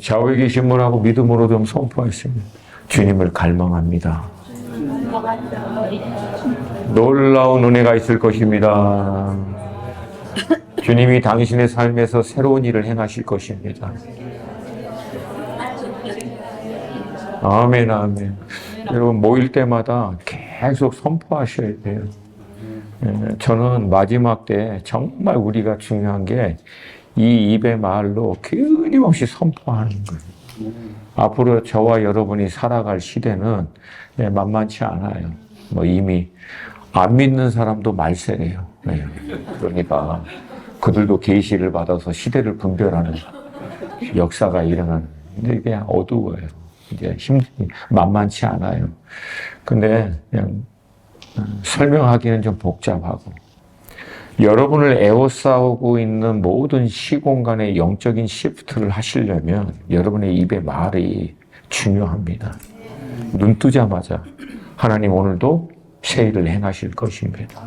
좌우에 계신 분하고 믿음으로 좀 선포하겠습니다. 주님을 갈망합니다. 놀라운 은혜가 있을 것입니다. 주님이 당신의 삶에서 새로운 일을 행하실 것입니다. 아멘, 아멘. 여러분, 모일 때마다 계속 선포하셔야 돼요. 저는 마지막 때 정말 우리가 중요한 게 이 입의 말로 끊임없이 선포하는 거예요. 앞으로 저와 여러분이 살아갈 시대는 만만치 않아요. 이미 안 믿는 사람도 말세래요. 그러니까 그들도 계시를 받아서 시대를 분별하는 역사가 일어나는. 근데 이게 어두워요. 이제 힘들이 만만치 않아요. 근데 그냥 설명하기는 좀 복잡하고, 여러분을 에워싸고 있는 모든 시공간의 영적인 시프트를 하시려면 여러분의 입의 말이 중요합니다. 눈 뜨자마자 하나님 오늘도 새 일을 행하실 것입니다.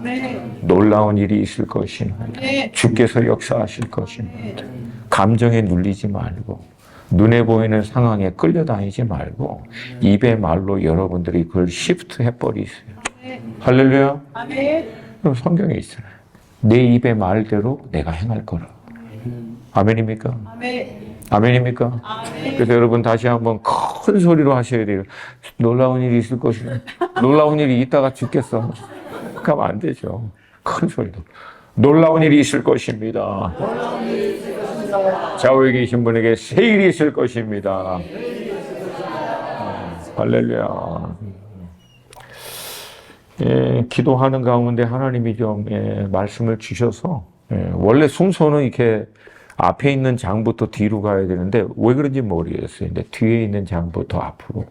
놀라운 일이 있을 것입니다. 주께서 역사하실 것입니다. 감정에 눌리지 말고, 눈에 보이는 상황에 끌려다니지 말고 입의 말로 여러분들이 그걸 시프트 해버리세요. 할렐루야. 그럼 성경에 있어요. 내 입의 말대로 내가 행할 거라. 아멘입니까? 아멘입니까? 그래서 여러분 다시 한번 큰 소리로 하셔야 돼요. 놀라운 일이 있을 것이다. 놀라운 일이 있다가 죽겠어. 그러면 안 되죠. 큰 소리로. 놀라운 일이 있을 것입니다. 좌우에 계신 분에게 새 일이 있을 것입니다. 할렐루야. 기도하는 가운데 하나님이 좀 말씀을 주셔서, 원래 순서는 이렇게 앞에 있는 장부터 뒤로 가야 되는데 왜 그런지 모르겠어요. 근데 뒤에 있는 장부터 앞으로.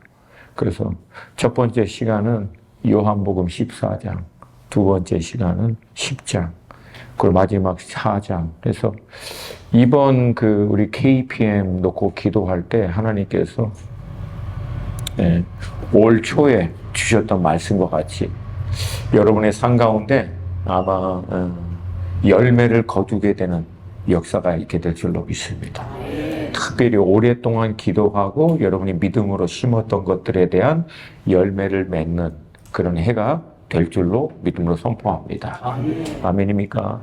그래서 첫 번째 시간은 요한복음 14장, 두 번째 시간은 10장, 그리고 마지막 4장. 그래서 이번 우리 KPM 놓고 기도할 때 하나님께서 올 초에 주셨던 말씀과 같이 여러분의 삶 가운데 아마 열매를 거두게 되는 역사가 있게 될 줄로 믿습니다. 특별히 오랫동안 기도하고 여러분이 믿음으로 심었던 것들에 대한 열매를 맺는 그런 해가 될 줄로 믿음으로 선포합니다. 아멘입니까?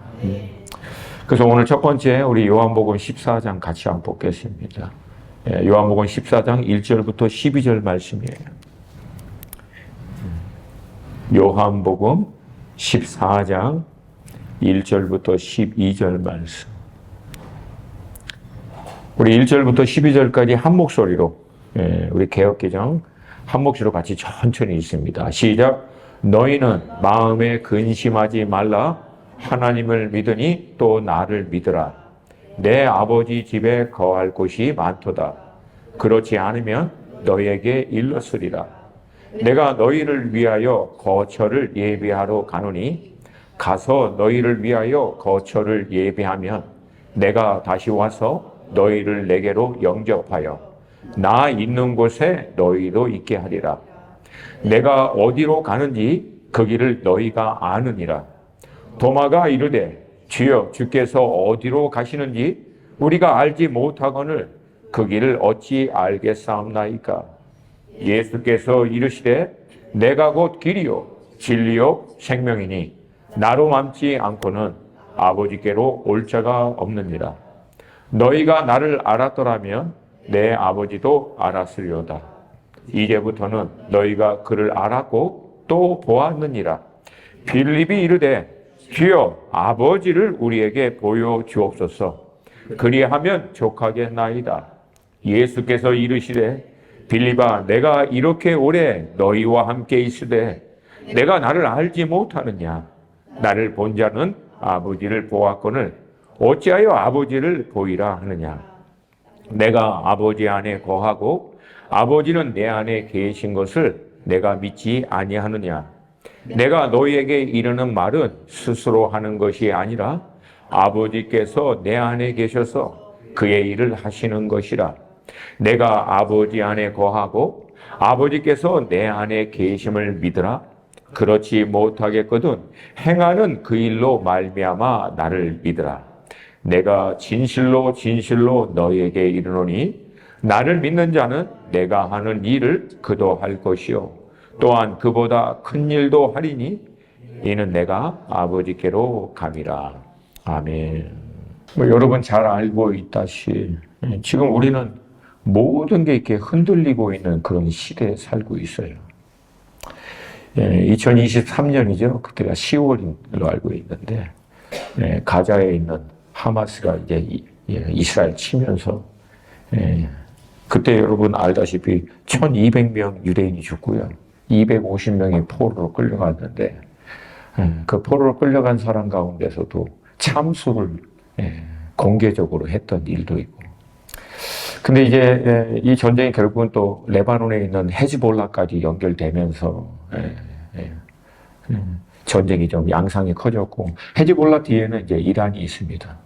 그래서 오늘 첫 번째 우리 요한복음 14장 같이 한번 보겠습니다. 요한복음 14장 1절부터 12절 말씀이에요. 요한복음 14장 1절부터 12절 말씀. 우리 1절부터 12절까지 한 목소리로, 우리 개역개정 한 목소리로 같이 천천히 읽습니다. 시작. 너희는 마음에 근심하지 말라. 하나님을 믿으니 또 나를 믿으라. 내 아버지 집에 거할 곳이 많도다. 그렇지 않으면 너희에게 일렀으리라. 내가 너희를 위하여 거처를 예비하러 가노니 가서 너희를 위하여 거처를 예비하면 내가 다시 와서 너희를 내게로 영접하여 나 있는 곳에 너희도 있게 하리라. 내가 어디로 가는지 그 길을 너희가 아느니라. 도마가 이르되 주여 주께서 어디로 가시는지 우리가 알지 못하거늘 그 길을 어찌 알겠사옵나이까. 예수께서 이르시되 내가 곧 길이요 진리요 생명이니 나로 맘지 않고는 아버지께로 올 자가 없느니라. 너희가 나를 알았더라면 내 아버지도 알았으리로다. 이제부터는 너희가 그를 알았고 또 보았느니라. 빌립이 이르되 주여 아버지를 우리에게 보여주옵소서. 그리하면 족하겠나이다. 예수께서 이르시되 빌립아 내가 이렇게 오래 너희와 함께 있으되 내가 나를 알지 못하느냐. 나를 본 자는 아버지를 보았거늘 어찌하여 아버지를 보이라 하느냐. 내가 아버지 안에 거하고 아버지는 내 안에 계신 것을 내가 믿지 아니하느냐. 내가 너희에게 이르는 말은 스스로 하는 것이 아니라 아버지께서 내 안에 계셔서 그의 일을 하시는 것이라. 내가 아버지 안에 거하고 아버지께서 내 안에 계심을 믿으라. 그렇지 못하겠거든 행하는 그 일로 말미암아 나를 믿으라. 내가 진실로 진실로 너희에게 이르노니 나를 믿는 자는 내가 하는 일을 그도 할 것이요 또한 그보다 큰 일도 하리니 이는 내가 아버지께로 감이라. 아멘. 여러분 잘 알고 있다시 지금 우리는 모든 게 이렇게 흔들리고 있는 그런 시대에 살고 있어요. 2023년이죠. 그때가 10월로 알고 있는데 가자에 있는 하마스가 이제 이스라엘 치면서 그때 여러분 알다시피 1200명 유대인이 죽고요. 250명이 포로로 끌려갔는데 그 포로로 끌려간 사람 가운데서도 참수를 공개적으로 했던 일도 있고. 근데 이제 이 전쟁이 결국은 또 레바논에 있는 헤즈볼라까지 연결되면서 전쟁이 좀 양상이 커졌고 헤즈볼라 뒤에는 이제 이란이 있습니다.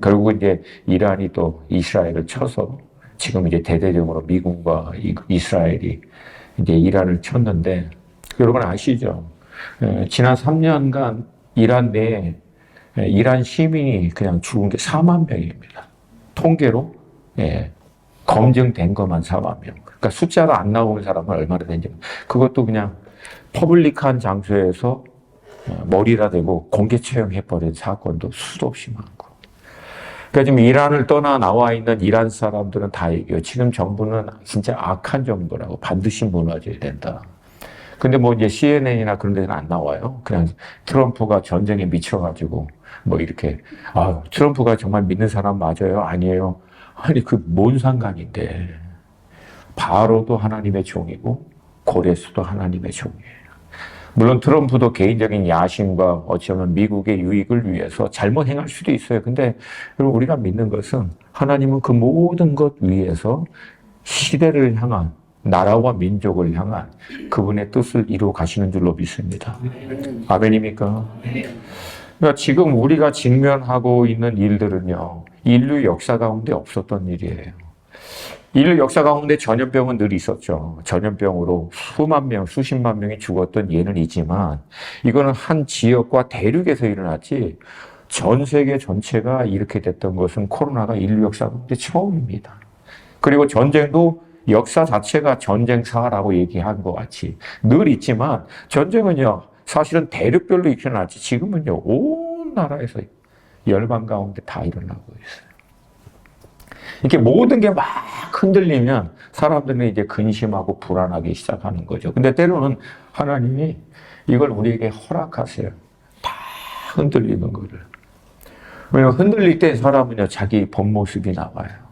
결국은 이제 이란이 또 이스라엘을 쳐서 지금 이제 대대적으로 미국과 이스라엘이 이제 이란을 쳤는데 여러분 아시죠? 지난 3년간 이란 내에 이란 시민이 그냥 죽은 게 4만 명입니다. 통계로 검증된 것만 4만 명. 그러니까 숫자가 안 나오는 사람은 얼마나 되는지. 그것도 그냥 퍼블릭한 장소에서 머리라 대고 공개 처형해버린 사건도 수도 없이 많고. 그러니까 지금 이란을 떠나 나와 있는 이란 사람들은 다 얘기해요. 지금 정부는 진짜 악한 정부라고 반드시 무너져야 된다. 근데 뭐 이제 CNN이나 그런 데는 안 나와요. 그냥 트럼프가 전쟁에 미쳐가지고 뭐 이렇게 트럼프가 정말 믿는 사람 맞아요? 아니에요? 아니 그 뭔 상관인데. 바로도 하나님의 종이고 고레스도 하나님의 종이에요. 물론 트럼프도 개인적인 야심과 어쩌면 미국의 유익을 위해서 잘못 행할 수도 있어요. 근데 여러분 우리가 믿는 것은 하나님은 그 모든 것 위에서 시대를 향한 나라와 민족을 향한 그분의 뜻을 이루어 가시는 줄로 믿습니다. 아멘입니까? 그러니까 지금 우리가 직면하고 있는 일들은요, 인류 역사 가운데 없었던 일이에요. 인류 역사 가운데 전염병은 늘 있었죠. 전염병으로 수만 명, 수십만 명이 죽었던 예는 있지만 이거는 한 지역과 대륙에서 일어났지 전 세계 전체가 이렇게 됐던 것은 코로나가 인류 역사 가운데 처음입니다. 그리고 전쟁도 역사 자체가 전쟁사라고 얘기한 것 같이 늘 있지만 전쟁은요 사실은 대륙별로 일어났지 지금은요 온 나라에서 열방 가운데 다 일어나고 있어요. 이렇게 모든 게 막 흔들리면 사람들은 이제 근심하고 불안하기 시작하는 거죠. 근데 때로는 하나님이 이걸 우리에게 허락하세요. 다 흔들리는 거를. 왜냐면 흔들릴 때 사람은요 자기 본 모습이 나와요.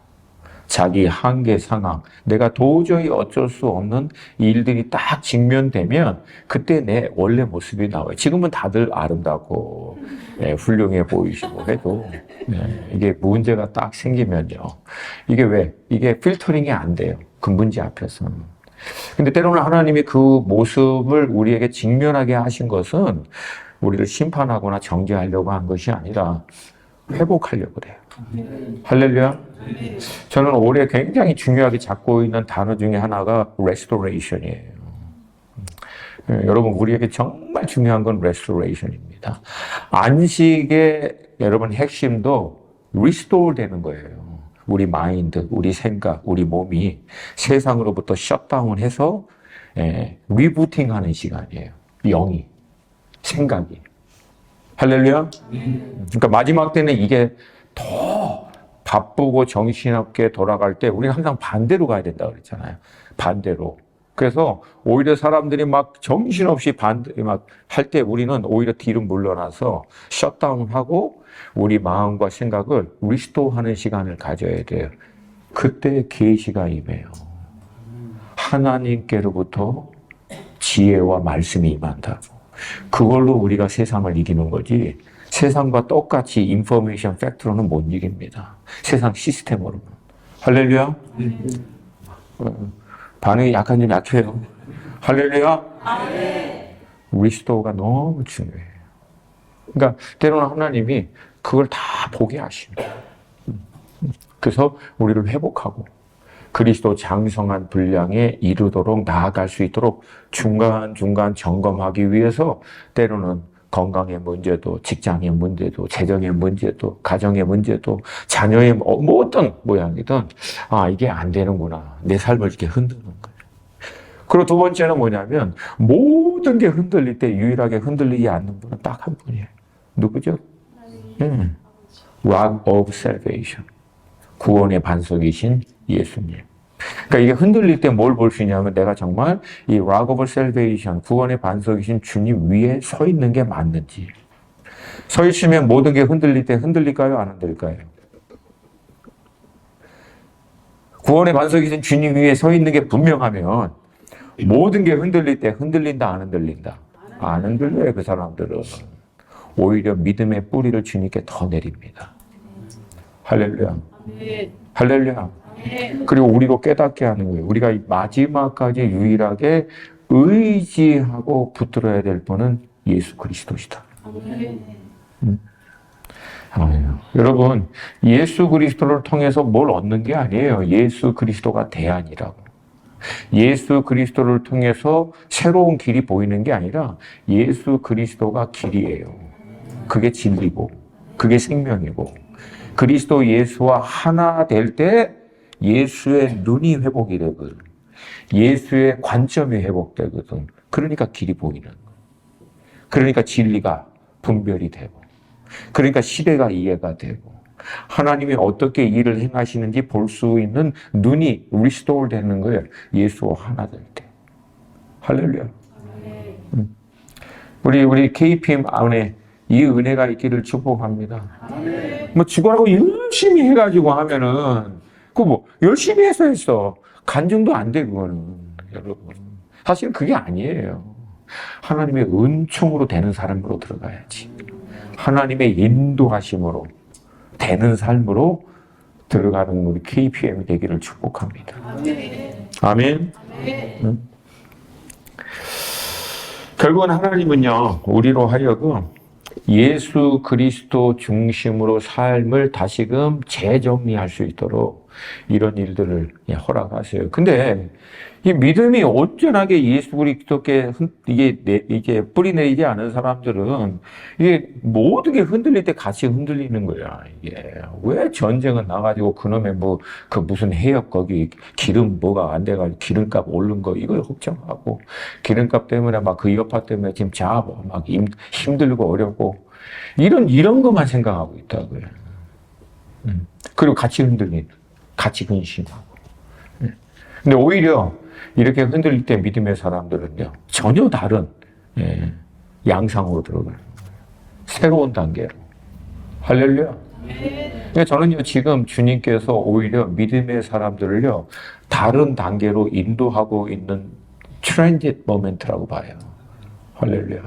자기 한계 상황, 내가 도저히 어쩔 수 없는 일들이 딱 직면되면 그때 내 원래 모습이 나와요. 지금은 다들 아름답고 훌륭해 보이시고 해도 이게 문제가 딱 생기면요. 이게 왜? 이게 필터링이 안 돼요. 그 문제 앞에서는. 근데 때로는 하나님이 그 모습을 우리에게 직면하게 하신 것은 우리를 심판하거나 정죄하려고 한 것이 아니라 회복하려고 그래요. 할렐루야. 저는 올해 굉장히 중요하게 잡고 있는 단어 중에 하나가 restoration이에요. 여러분 우리에게 정말 중요한 건 restoration입니다. 안식의 여러분 핵심도 restore 되는 거예요. 우리 마인드, 우리 생각, 우리 몸이 세상으로부터 셧다운해서 리부팅하는 시간이에요. 영이, 생각이. 할렐루야. 그러니까 마지막 때는 이게 더 바쁘고 정신없게 돌아갈 때 우리는 항상 반대로 가야 된다 그랬잖아요. 반대로. 그래서 오히려 사람들이 막 정신없이 반대 막 할 때 우리는 오히려 뒤로 물러나서 셧다운하고 우리 마음과 생각을 리스토어하는 시간을 가져야 돼요. 그때 계시가 임해요. 하나님께로부터 지혜와 말씀이 임한다고. 그걸로 우리가 세상을 이기는 거지. 세상과 똑같이 인포메이션 팩트로는 못 이깁니다. 세상 시스템으로는. 할렐루야? 반응이 약간 좀 약해요. 할렐루야? 리스토어가 너무 중요해요. 그러니까 때로는 하나님이 그걸 다 보게 하십니다. 그래서 우리를 회복하고 그리스도 장성한 분량에 이르도록 나아갈 수 있도록 중간중간 점검하기 위해서 때로는 건강의 문제도, 직장의 문제도, 재정의 문제도, 가정의 문제도, 자녀의 뭐 어떤 모양이든 이게 안 되는구나. 내 삶을 이렇게 흔드는 거예요. 그리고 두 번째는 뭐냐면 모든 게 흔들릴 때 유일하게 흔들리지 않는 분은 딱 한 분이에요. 누구죠? Rock of Salvation. 구원의 반석이신 예수님. 그러니까 이게 흔들릴 때 뭘 볼 수 있냐면 내가 정말 이 Rock of Salvation, 구원의 반석이신 주님 위에 서 있는 게 맞는지. 서 있으면 모든 게 흔들릴 때 흔들릴까요? 안 흔들릴까요? 구원의 반석이신 주님 위에 서 있는 게 분명하면 모든 게 흔들릴 때 흔들린다, 안 흔들린다? 안 흔들려요, 그 사람들은. 오히려 믿음의 뿌리를 주님께 더 내립니다. 할렐루야. 할렐루야. 그리고 우리도 깨닫게 하는 거예요. 우리가 이 마지막까지 유일하게 의지하고 붙들어야 될 분은 예수 그리스도시다. 여러분, 예수 그리스도를 통해서 뭘 얻는 게 아니에요. 예수 그리스도가 대안이라고. 예수 그리스도를 통해서 새로운 길이 보이는 게 아니라 예수 그리스도가 길이에요. 그게 진리고, 그게 생명이고, 그리스도 예수와 하나 될 때 예수의 눈이 회복이 되거든. 예수의 관점이 회복되거든. 그러니까 길이 보이는 거예요. 그러니까 진리가 분별이 되고, 그러니까 시대가 이해가 되고, 하나님이 어떻게 일을 행하시는지 볼 수 있는 눈이 리스토어 되는 거예요. 예수와 하나 될 때. 할렐루야. 우리 KPM 안에 이 은혜가 있기를 축복합니다. 뭐 죽어라고 열심히 해가지고 하면은 열심히 해서 했어. 간증도 안 돼, 그거는. 여러분. 사실 그게 아니에요. 하나님의 은총으로 되는 사람으로 들어가야지. 하나님의 인도하심으로 되는 삶으로 들어가는 우리 KPM이 되기를 축복합니다. 아멘. 결국은 하나님은요, 우리로 하여금 예수 그리스도 중심으로 삶을 다시금 재정리할 수 있도록 이런 일들을 허락하세요. 근데 이 믿음이 온전하게 예수 그리스도께 이게 뿌리 내리지 않은 사람들은 이게 모든 게 흔들릴 때 같이 흔들리는 거야. 이게 왜 전쟁은 나가지고 그놈의 그 무슨 해역 거기 기름 뭐가 안 돼가지고 기름값 오른 거 이걸 걱정하고 기름값 때문에 막 그 여파 때문에 지금 막 힘들고 어렵고 이런 것만 생각하고 있다고요. 그리고 같이 흔들리는, 같이 근심하고. 근데 오히려 이렇게 흔들릴 때 믿음의 사람들은요, 전혀 다른 양상으로 들어가요. 새로운 단계로. 할렐루야. 그러니까 저는요, 지금 주님께서 오히려 믿음의 사람들을요, 다른 단계로 인도하고 있는 트랜짓 모멘트라고 봐요. 할렐루야.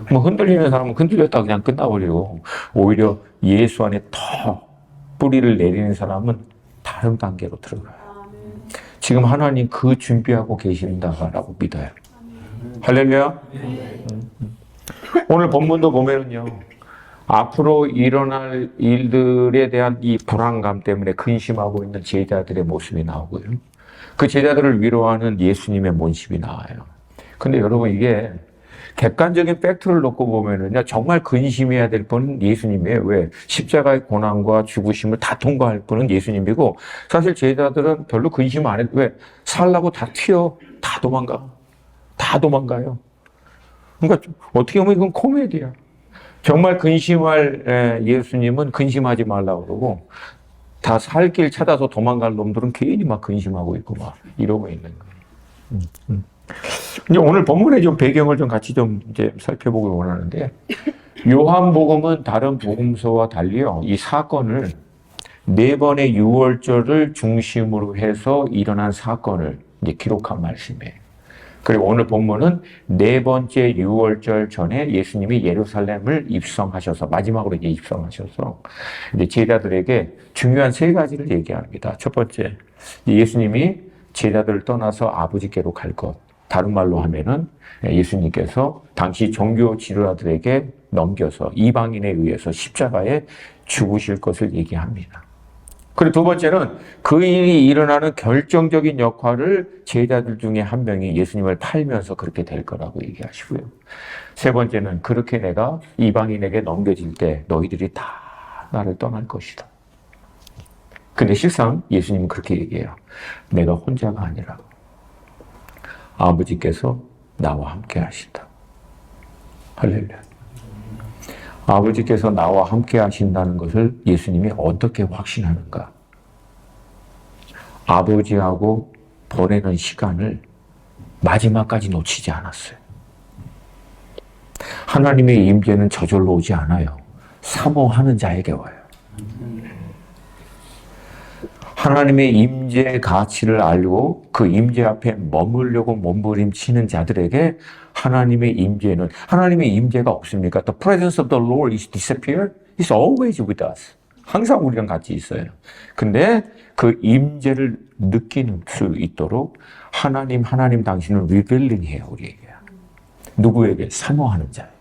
흔들리는 사람은 흔들렸다 그냥 끝나버리고, 오히려 예수 안에 더 뿌리를 내리는 사람은 다른 단계로 들어가요. 지금 하나님 그 준비하고 계신다라고 믿어요. 할렐루야. 오늘 본문도 보면은요, 앞으로 일어날 일들에 대한 이 불안감 때문에 근심하고 있는 제자들의 모습이 나오고요. 그 제자들을 위로하는 예수님의 모습이 나와요. 근데 여러분, 이게 객관적인 팩트를 놓고 보면은요, 정말 근심해야 될 분은 예수님이에요. 왜? 십자가의 고난과 죽으심을 다 통과할 분은 예수님이고, 사실 제자들은 별로 근심 안 해도, 왜? 살라고 다 튀어. 다 도망가. 다 도망가요. 그러니까 어떻게 보면 이건 코미디야. 정말 근심할 예수님은 근심하지 말라고 그러고, 다 살 길 찾아서 도망갈 놈들은 괜히 막 근심하고 있고 막 이러고 있는 거예요. 이제 오늘 본문의 좀 배경을 좀 같이 좀 이제 살펴보길 원하는데, 요한복음은 다른 복음서와 달리요, 이 사건을 4번의 유월절을 중심으로 해서 일어난 사건을 이제 기록한 말씀이에요. 그리고 오늘 본문은 4번째 유월절 전에 예수님이 예루살렘을 입성하셔서, 마지막으로 이제 입성하셔서 이제 제자들에게 중요한 3가지를 얘기합니다. 첫 번째, 예수님이 제자들을 떠나서 아버지께로 갈 것. 다른 말로 하면은 예수님께서 당시 종교 지도자들에게 넘겨서 이방인에 의해서 십자가에 죽으실 것을 얘기합니다. 그리고 두 번째는 그 일이 일어나는 결정적인 역할을 제자들 중에 한 명이 예수님을 팔면서 그렇게 될 거라고 얘기하시고요. 세 번째는 그렇게 내가 이방인에게 넘겨질 때 너희들이 다 나를 떠날 것이다. 근데 실상 예수님은 그렇게 얘기해요. 내가 혼자가 아니라 아버지께서 나와 함께 하신다. 할렐루야. 아버지께서 나와 함께 하신다는 것을 예수님이 어떻게 확신하는가? 아버지하고 보내는 시간을 마지막까지 놓치지 않았어요. 하나님의 임재는 저절로 오지 않아요. 사모하는 자에게 와요. 하나님의 임재의 가치를 알고 그 임재 앞에 머무르려고 몸부림치는 자들에게 하나님의 임재는, 하나님의 임재가 없습니까? The presence of the Lord is disappeared. It's always with us. 항상 우리랑 같이 있어요. 근데 그 임재를 느끼는 수 있도록 하나님 당신을 리빌링 해요, 우리에게. 누구에게? 사모하는 자에게.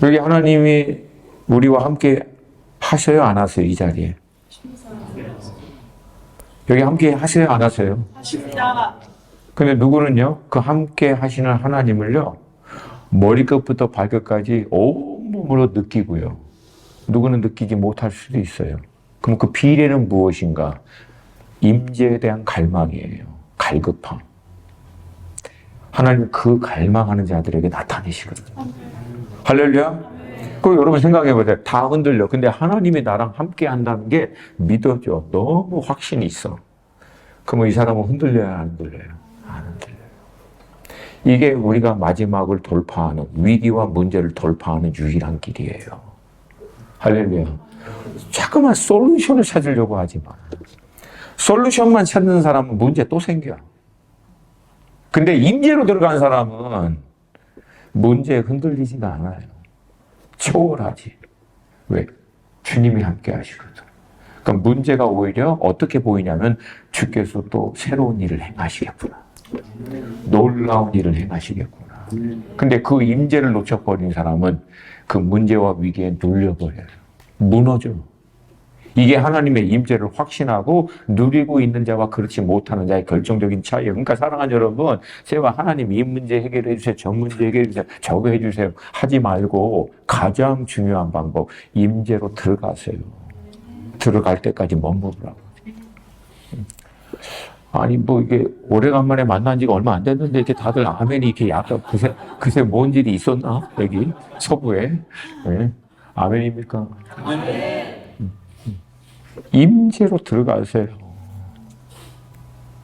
여기 하나님이 우리와 함께 하셔요, 안 하세요, 이 자리에? 여기 함께 하세요, 안 하세요? 하십니다. 근데 누구는요, 그 함께 하시는 하나님을요, 머리끝부터 발끝까지 온몸으로 느끼고요. 누구는 느끼지 못할 수도 있어요. 그럼 그 비례는 무엇인가? 임재에 대한 갈망이에요. 갈급함. 하나님 그 갈망하는 자들에게 나타내시거든요. 할렐루야. 그 여러분 생각해 보세요. 다 흔들려. 근데 하나님이 나랑 함께 한다는 게 믿어져. 너무 확신이 있어. 그러면 이 사람은 흔들려야 안 흔들려요? 안 흔들려요. 이게 우리가 마지막을 돌파하는, 위기와 문제를 돌파하는 유일한 길이에요. 할렐루야. 자꾸만 솔루션을 찾으려고 하지 마. 솔루션만 찾는 사람은 문제 또 생겨. 근데 임재로 들어간 사람은 문제에 흔들리지가 않아요. 초월하지. 왜? 주님이 함께 하시거든. 그러니까 문제가 오히려 어떻게 보이냐면 주께서 또 새로운 일을 행하시겠구나. 놀라운 일을 행하시겠구나. 근데 그 임재를 놓쳐버린 사람은 그 문제와 위기에 눌려버려요. 무너져. 이게 하나님의 임재를 확신하고 누리고 있는 자와 그렇지 못하는 자의 결정적인 차이예요. 그러니까 사랑하는 여러분, 제발 하나님 이 문제 해결해 주세요. 저 문제 해결해 주세요. 저거 해 주세요. 하지 말고 가장 중요한 방법, 임재로 들어가세요. 들어갈 때까지 머무르라고. 아니 뭐 이게 오래간만에 만난 지가 얼마 안 됐는데 이렇게 다들 아멘이 이렇게 약간 그새 뭔 일이 있었나? 여기 서부에. 네. 아멘입니까? 임재로 들어가세요.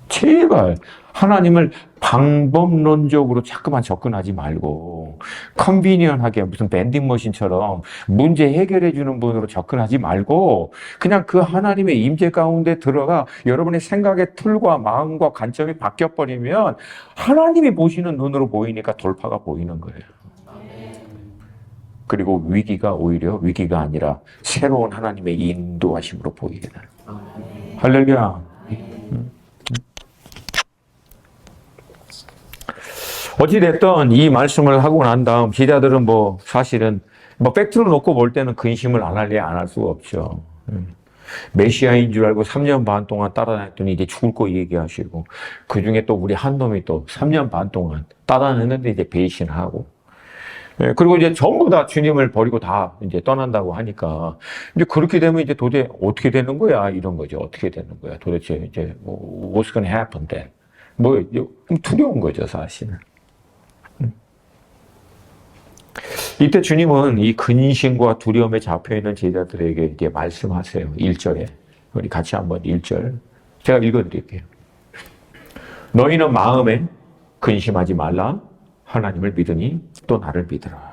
제발 하나님을 방법론적으로 자꾸만 접근하지 말고 컨비니언하게 무슨 밴딩머신처럼 문제 해결해 주는 분으로 접근하지 말고 그냥 그 하나님의 임재 가운데 들어가 여러분의 생각의 틀과 마음과 관점이 바뀌어버리면 하나님이 보시는 눈으로 보이니까 돌파가 보이는 거예요. 그리고 위기가 오히려 위기가 아니라 새로운 하나님의 인도하심으로 보이게 돼요. 할렐루야. 어찌됐든 이 말씀을 하고 난 다음 제자들은 뭐 사실은 뭐 팩트로 놓고 볼 때는 근심을 안 할래 안 할 수가 없죠. 메시아인 줄 알고 3년 반 동안 따라다녔더니 이제 죽을 거 얘기하시고 그 중에 또 우리 한 놈이 또 3년 반 동안 따라다녔는데 이제 배신하고 그리고 이제 전부 다 주님을 버리고 다 이제 떠난다고 하니까 이제 그렇게 되면 이제 도대체 어떻게 되는 거야 이런 거죠. 어떻게 되는 거야 도대체 이제 뭐 what's gonna happen then? 뭐 두려운 거죠 사실은. 이때 주님은 이 근심과 두려움에 잡혀 있는 제자들에게 이제 말씀하세요. 1절에 우리 같이 한번 1절 제가 읽어드릴게요. 너희는 마음에 근심하지 말라. 하나님을 믿으니 또 나를 믿으라.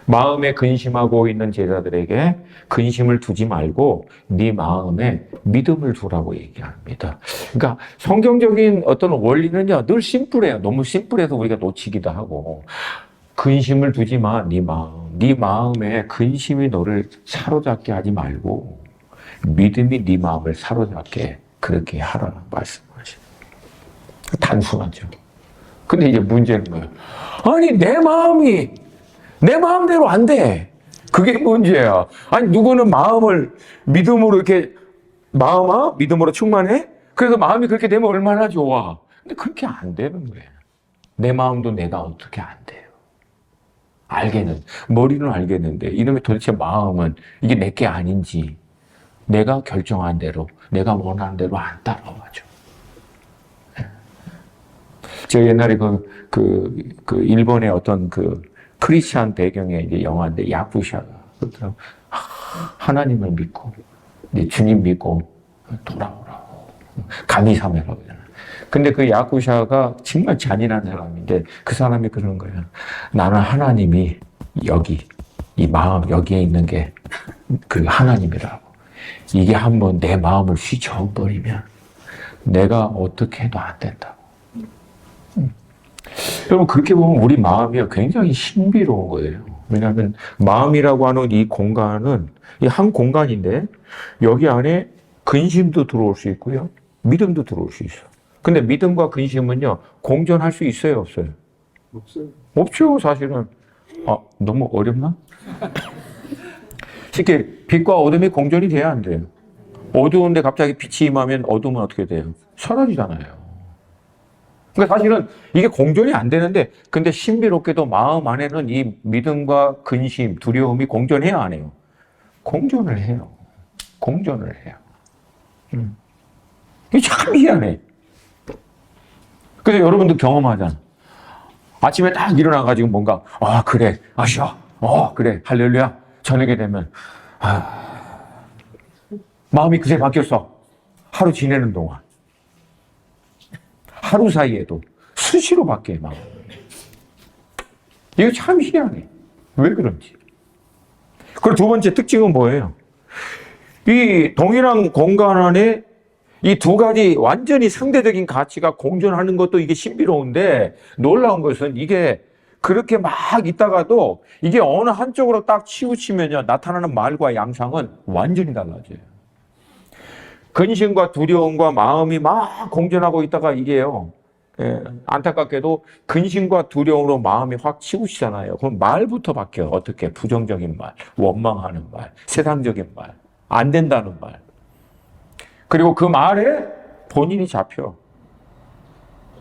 마음에 근심하고 있는 제자들에게 근심을 두지 말고 네 마음에 믿음을 두라고 얘기합니다. 그러니까 성경적인 어떤 원리는요 늘 심플해요. 너무 심플해서 우리가 놓치기도 하고 근심을 두지 마. 네 마음에 근심이 너를 사로잡게 하지 말고 믿음이 네 마음을 사로잡게 그렇게 하라 말씀하시죠. 단순하죠. 근데 이제 문제는 뭐예요? 아니 내 마음이 내 마음대로 안 돼. 그게 문제야. 아니, 누구는 마음을 믿음으로 이렇게, 마음아? 믿음으로 충만해? 그래서 마음이 그렇게 되면 얼마나 좋아. 근데 그렇게 안 되는 거예요. 내 마음도 내가 어떻게 안 돼요. 머리는 알겠는데, 이놈의 도대체 마음은 이게 내게 아닌지, 내가 결정한 대로, 내가 원하는 대로 안 따라와죠. 제가 옛날에 일본의 어떤 크리스찬 배경의 이제 영화인데, 야쿠샤가 그렇더라고. 하나님을 믿고, 주님 믿고, 돌아오라고. 가미사메라고 하잖아요. 근데 그 야쿠샤가 정말 잔인한 사람인데, 그 사람이 그러는 거예요. 나는 하나님이 이 마음, 여기에 있는 게 그 하나님이라고. 이게 한번 내 마음을 휘저어버리면 내가 어떻게 해도 안 된다고. 여러분, 그렇게 보면 우리 마음이 굉장히 신비로운 거예요. 왜냐하면 마음이라고 하는 이 공간은 이 한 공간인데 여기 안에 근심도 들어올 수 있고요. 믿음도 들어올 수 있어요. 근데 믿음과 근심은요, 공존할 수 있어요, 없어요? 없어요. 없죠, 사실은. 너무 어렵나? 쉽게 빛과 어둠이 공존이 돼야 안 돼요. 어두운데 갑자기 빛이 임하면 어둠은 어떻게 돼요? 사라지잖아요. 그러니까 사실은 이게 공존이 안 되는데, 근데 신비롭게도 마음 안에는 이 믿음과 근심, 두려움이 공존해야 안 해요? 공존을 해요. 공존을 해요. 이게 참 희한해. 그래서 여러분도 경험하잖아. 아침에 딱 일어나가지고 뭔가, 그래, 쉬어. 그래, 할렐루야. 저녁에 되면, 마음이 그새 바뀌었어. 하루 지내는 동안. 하루 사이에도 수시로 바뀌어요, 마음. 이거 참 희한해. 왜 그런지. 그리고 두 번째 특징은 뭐예요? 이 동일한 공간 안에 이 두 가지 완전히 상대적인 가치가 공존하는 것도 이게 신비로운데, 놀라운 것은 이게 그렇게 막 있다가도 이게 어느 한쪽으로 딱 치우치면요, 나타나는 말과 양상은 완전히 달라져요. 근심과 두려움과 마음이 막 공존하고 있다가 이게요, 안타깝게도 근심과 두려움으로 마음이 확 치우치잖아요. 그럼 말부터 바뀌어요. 어떻게? 부정적인 말, 원망하는 말, 세상적인 말, 안 된다는 말. 그리고 그 말에 본인이 잡혀.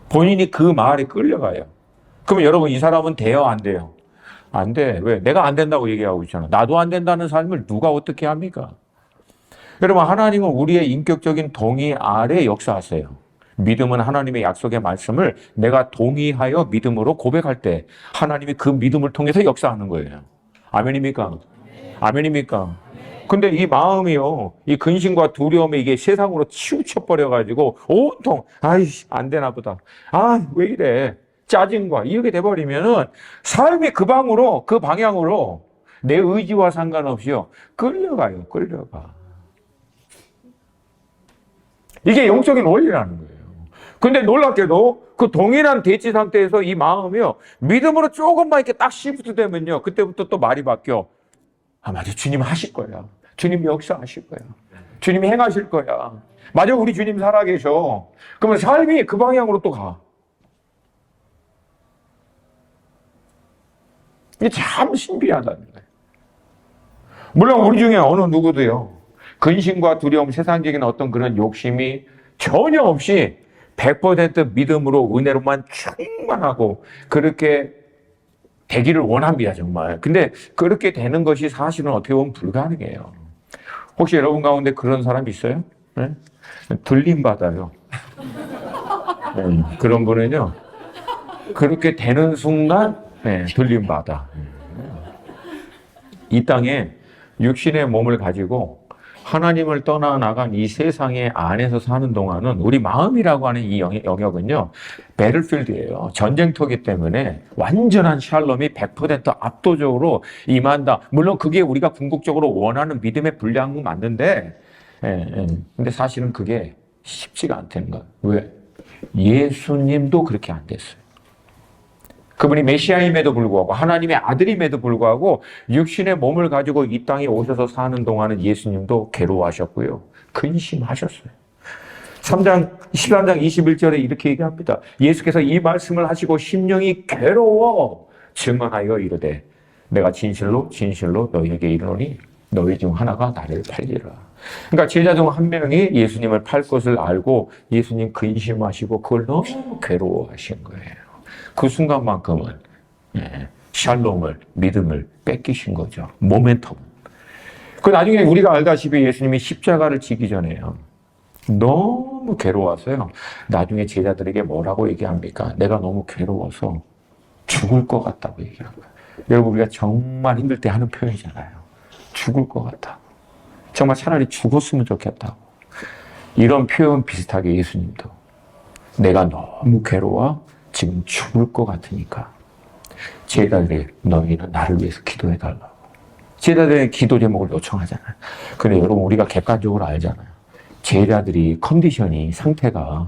본인이 그 말에 끌려가요. 그러면 여러분, 이 사람은 돼요, 안 돼요? 안 돼. 왜? 내가 안 된다고 얘기하고 있잖아. 나도 안 된다는 삶을 누가 어떻게 합니까? 여러분, 하나님은 우리의 인격적인 동의 아래 역사하세요. 믿음은 하나님의 약속의 말씀을 내가 동의하여 믿음으로 고백할 때 하나님이 그 믿음을 통해서 역사하는 거예요. 아멘입니까? 아멘입니까? 근데 이 마음이요, 이 근심과 두려움에 이게 세상으로 치우쳐버려가지고 온통, 안 되나 보다. 왜 이래. 짜증과 이렇게 돼버리면은 삶이 그 방향으로 내 의지와 상관없이요, 끌려가요, 끌려가. 이게 영적인 원리라는 거예요. 근데 놀랍게도 그 동일한 대치 상태에서 이 마음이요, 믿음으로 조금만 이렇게 딱 시프트 되면요, 그때부터 또 말이 바뀌어. 맞아, 주님 하실 거야. 주님 역사하실 거야. 주님이 행하실 거야. 맞아, 우리 주님 살아계셔. 그러면 삶이 그 방향으로 또 가. 이게 참 신비하다는 거예요. 물론 우리 중에 어느 누구도요, 근심과 두려움, 세상적인 어떤 그런 욕심이 전혀 없이 100% 믿음으로 은혜로만 충만하고 그렇게 되기를 원합니다, 정말. 근데 그렇게 되는 것이 사실은 어떻게 보면 불가능해요. 혹시 여러분 가운데 그런 사람 있어요? 네? 들림받아요. 그런 분은요, 그렇게 되는 순간, 들림받아. 이 땅에 육신의 몸을 가지고 하나님을 떠나나간 이 세상의 안에서 사는 동안은 우리 마음이라고 하는 이 영역은요, 배틀필드예요. 전쟁터기 때문에 완전한 샬롬이 100% 압도적으로 임한다. 물론 그게 우리가 궁극적으로 원하는 믿음의 분량은 맞는데, 근데 사실은 그게 쉽지가 않다는 거예요. 왜? 예수님도 그렇게 안 됐어요. 그분이 메시아임에도 불구하고 하나님의 아들임에도 불구하고 육신의 몸을 가지고 이 땅에 오셔서 사는 동안은 예수님도 괴로워하셨고요, 근심하셨어요. 13장 21절에 이렇게 얘기합니다. 예수께서 이 말씀을 하시고 심령이 괴로워 증언하여 이르되 내가 진실로 진실로 너희에게 이르노니 너희 중 하나가 나를 팔리라. 그러니까 제자 중 한 명이 예수님을 팔 것을 알고 예수님 근심하시고 그걸 너무 괴로워하신 거예요. 그 순간만큼은 샬롬을, 믿음을 뺏기신 거죠. 모멘텀. 그 나중에 우리가 알다시피 예수님이 십자가를 지기 전에요. 너무 괴로워서요. 나중에 제자들에게 뭐라고 얘기합니까? 내가 너무 괴로워서 죽을 것 같다고 얘기한 거예요. 여러분, 우리가 정말 힘들 때 하는 표현이잖아요. 죽을 것 같다. 정말 차라리 죽었으면 좋겠다고. 이런 표현 비슷하게 예수님도 내가 너무 괴로워 지금 죽을 것 같으니까 제자들이 너희는 나를 위해서 기도해달라고. 제자들의 기도 제목을 요청하잖아요. 근데 여러분, 우리가 객관적으로 알잖아요. 제자들이 컨디션이, 상태가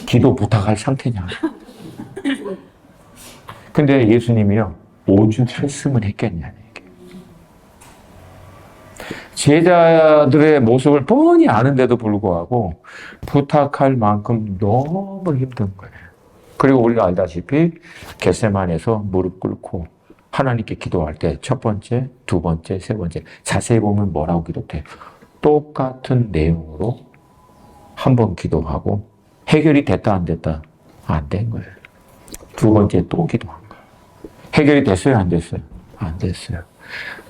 기도 부탁할 상태냐. 근데 예수님이요, 오죽했으면 했겠냐는 얘기예요. 제자들의 모습을 뻔히 아는데도 불구하고 부탁할 만큼 너무 힘든 거예요. 그리고 우리가 알다시피 겟세마네에서 무릎 꿇고 하나님께 기도할 때 첫 번째, 두 번째, 세 번째 자세히 보면 뭐라고 기도해요? 똑같은 내용으로 한 번 기도하고 해결이 됐다 안 됐다? 안 된 거예요. 두 번째 또 기도한 거예요. 해결이 됐어요 안 됐어요? 안 됐어요.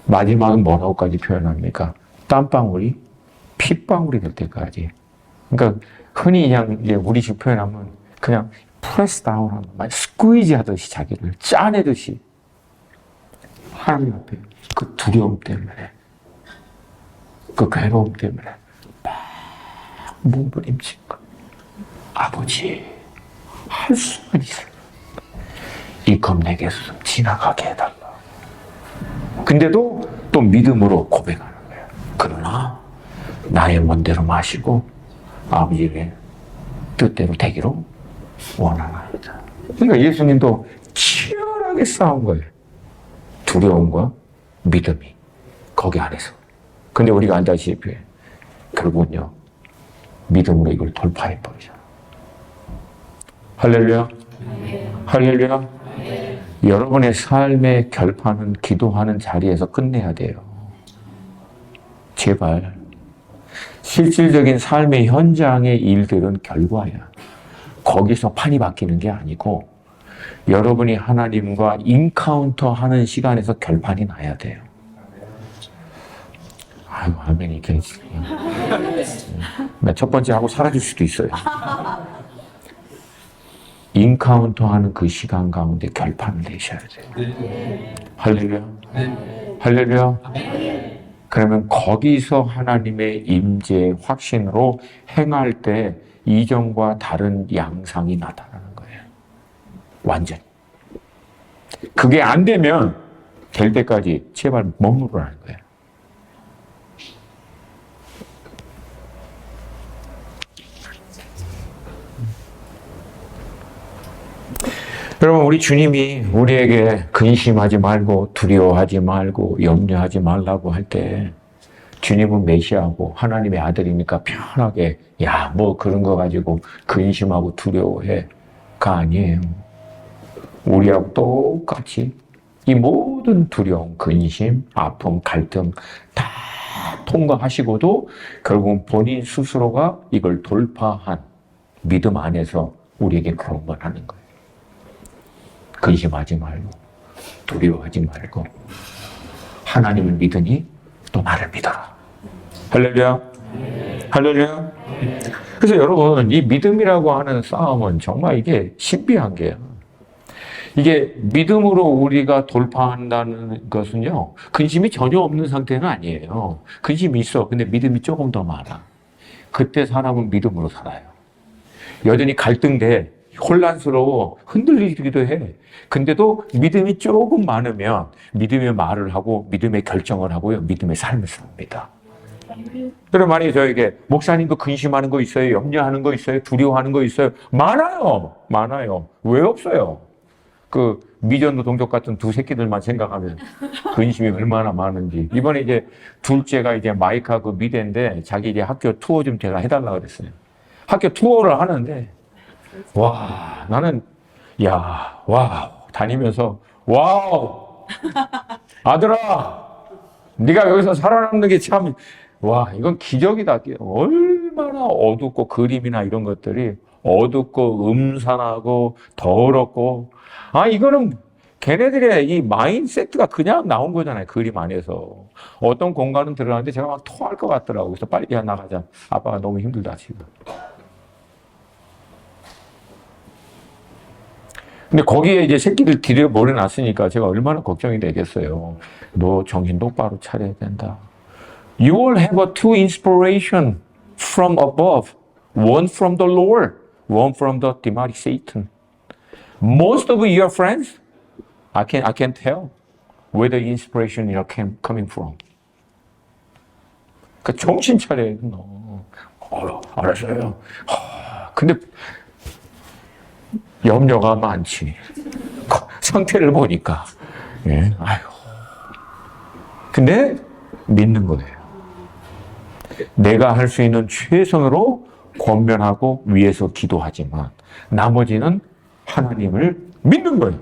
마지막은 뭐라고까지 표현합니까? 땀방울이 핏방울이 될 때까지. 그러니까 흔히 그냥 이제 우리식 표현하면 그냥 프레스 다운하는 거, 스퀴즈 하듯이 자기를 짜내듯이 하나님 앞에 그 두려움 때문에, 그 괴로움 때문에 막 몸부림친 거. 아버지, 할 수만 있어요. 이 컵 내게서 좀 지나가게 해달라. 근데도 또 믿음으로 고백하는 거예요. 그러나 나의 멋대로 마시고 아버지의 뜻대로 되기로 원하나이다. 그러니까 예수님도 치열하게 싸운 거예요. 두려움과 믿음이 거기 안에서. 근데 우리가 알다시피 결국은요, 믿음으로 이걸 돌파해 버리잖아. 할렐루야. 할렐루야. 여러분의 삶의 결판은 기도하는 자리에서 끝내야 돼요. 제발. 실질적인 삶의 현장의 일들은 결과야. 거기서 판이 바뀌는 게 아니고 여러분이 하나님과 인카운터 하는 시간에서 결판이 나야 돼요. 아이고, 아멘이 괜찮아요. 첫 번째 하고 사라질 수도 있어요. 인카운터 하는 그 시간 가운데 결판을 내셔야 돼요. 할렐루야. 할렐루야. 그러면 거기서 하나님의 임재 확신으로 행할 때 이전과 다른 양상이 나타나는 거예요. 완전히. 그게 안 되면 될 때까지 제발 머무르라는 거예요. 여러분, 우리 주님이 우리에게 근심하지 말고 두려워하지 말고 염려하지 말라고 할 때 주님은 메시아고 하나님의 아들이니까 편하게 야, 뭐 그런 거 가지고 근심하고 두려워해가 아니에요. 우리하고 똑같이 이 모든 두려움, 근심, 아픔, 갈등 다 통과하시고도 결국은 본인 스스로가 이걸 돌파한 믿음 안에서 우리에게 그런 걸 하는 거예요. 근심하지 말고 두려워하지 말고 하나님을 믿으니 또 나를 믿어라. 할렐루야. 할렐루야. 그래서 여러분, 이 믿음이라고 하는 싸움은 정말 이게 신비한 게요. 이게 믿음으로 우리가 돌파한다는 것은요, 근심이 전혀 없는 상태는 아니에요. 근심이 있어. 근데 믿음이 조금 더 많아. 그때 사람은 믿음으로 살아요. 여전히 갈등돼. 혼란스러워. 흔들리기도 해. 근데도 믿음이 조금 많으면 믿음의 말을 하고 믿음의 결정을 하고요. 믿음의 삶을 삽니다. 여러분, 만약에 저에게 목사님도 근심하는 거 있어요? 염려하는 거 있어요? 두려워하는 거 있어요? 많아요. 많아요. 왜 없어요? 그 미전도 동족 같은 두 새끼들만 생각하면 근심이 얼마나 많은지. 이번에 이제 둘째가 이제 마이카 그 미대인데 자기 이제 학교 투어 좀 제가 해달라고 그랬어요. 학교 투어를 하는데 와, 나는 야, 와우 다니면서 와우 아들아, 네가 여기서 살아남는 게 참, 와, 이건 기적이다. 얼마나 어둡고 그림이나 이런 것들이 어둡고 음산하고 더럽고, 아, 이거는 걔네들의 이 마인세트가 그냥 나온 거잖아요. 그림 안에서. 어떤 공간은 들어가는데 제가 막 토할 것 같더라고요. 그래서 빨리 야, 나가자. 아빠가 너무 힘들다, 지금. 근데 거기에 이제 새끼들 들여보내놨으니까 제가 얼마나 걱정이 되겠어요. 너 정신 똑바로 차려야 된다. You will have a two inspiration from above. One from the Lord, one from the demonic Satan. Most of your friends, I can tell where the inspiration you're coming from. 그 정신 차려야 돼, 너. 알았어요. 근데 염려가 많지. 상태를 보니까. 예, 아유. 근데 믿는 거예요. 내가 할 수 있는 최선으로 권면하고 위해서 기도하지만 나머지는 하나님을 믿는 거예요.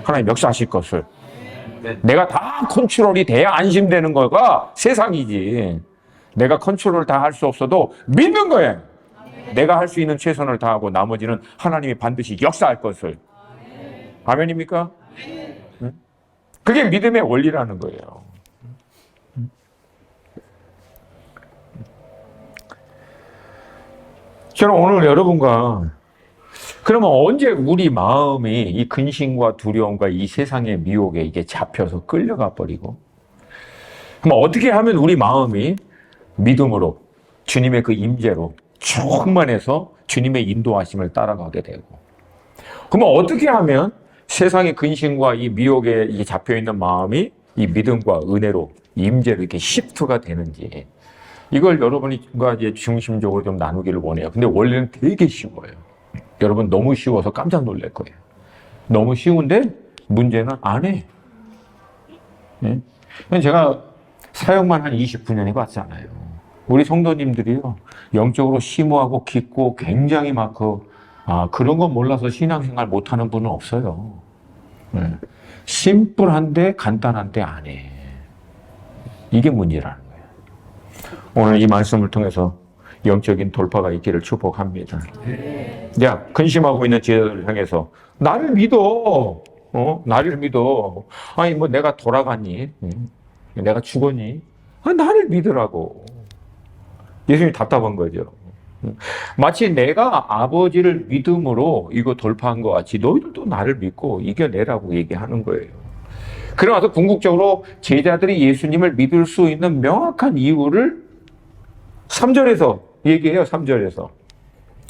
하나님 역사하실 것을. 내가 다 컨트롤이 돼야 안심되는 거가 세상이지. 내가 컨트롤 다 할 수 없어도 믿는 거예요. 내가 할 수 있는 최선을 다하고 나머지는 하나님이 반드시 역사할 것을. 아멘입니까? 그게 믿음의 원리라는 거예요. 저는 오늘 여러분과 그러면 언제 우리 마음이 이 근심과 두려움과 이 세상의 미혹에 이게 잡혀서 끌려가 버리고 그럼 어떻게 하면 우리 마음이 믿음으로 주님의 그 임재로 충만해서 주님의 인도하심을 따라가게 되고 그러면 어떻게 하면 세상의 근심과 이 미혹에 이게 잡혀있는 마음이 이 믿음과 은혜로 임재로 이렇게 시프트가 되는지 이걸 여러분과 이제 중심적으로 좀 나누기를 원해요. 근데 원래는 되게 쉬워요. 여러분 너무 쉬워서 깜짝 놀랄 거예요. 너무 쉬운데 문제는 안 해. 네? 제가 사역만 한 29년 해봤잖아요. 우리 성도님들이요. 영적으로 심오하고 깊고 굉장히 막 그런 건 몰라서 신앙생활 못하는 분은 없어요. 네. 심플한데 간단한데 안 해. 이게 문제라는 거예요. 오늘 이 말씀을 통해서 영적인 돌파가 있기를 축복합니다. 야, 근심하고 있는 제자들을 향해서 나를 믿어. 나를 믿어. 아니 뭐 내가 돌아갔니? 내가 죽었니? 나를 믿으라고. 예수님이 답답한 거죠. 마치 내가 아버지를 믿음으로 이거 돌파한 것 같이 너희들도 나를 믿고 이겨내라고 얘기하는 거예요. 그러면서 궁극적으로 제자들이 예수님을 믿을 수 있는 명확한 이유를 3절에서 얘기해요. 3절에서.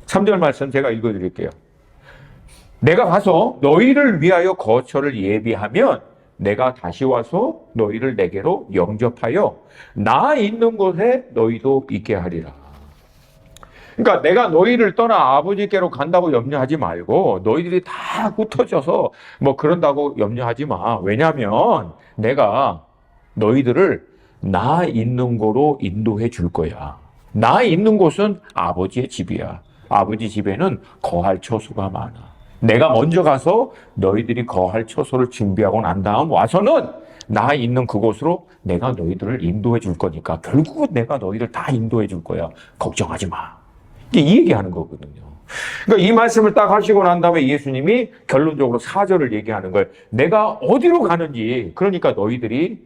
3절 말씀 제가 읽어드릴게요. 내가 가서 너희를 위하여 거처를 예비하면 내가 다시 와서 너희를 내게로 영접하여 나 있는 곳에 너희도 있게 하리라. 그러니까 내가 너희를 떠나 아버지께로 간다고 염려하지 말고 너희들이 다 흩어져서 뭐 그런다고 염려하지 마. 왜냐하면 내가 너희들을 나 있는 곳으로 인도해 줄 거야. 나 있는 곳은 아버지의 집이야. 아버지 집에는 거할 처소가 많아. 내가 먼저 가서 너희들이 거할 처소를 준비하고 난 다음 와서는 나 있는 그곳으로 내가 너희들을 인도해 줄 거니까 결국은 내가 너희들 다 인도해 줄 거야. 걱정하지 마. 이 얘기하는 거거든요. 그러니까 이 말씀을 딱 하시고 난 다음에 예수님이 결론적으로 4절을 얘기하는 거예요. 내가 어디로 가는지 그러니까 너희들이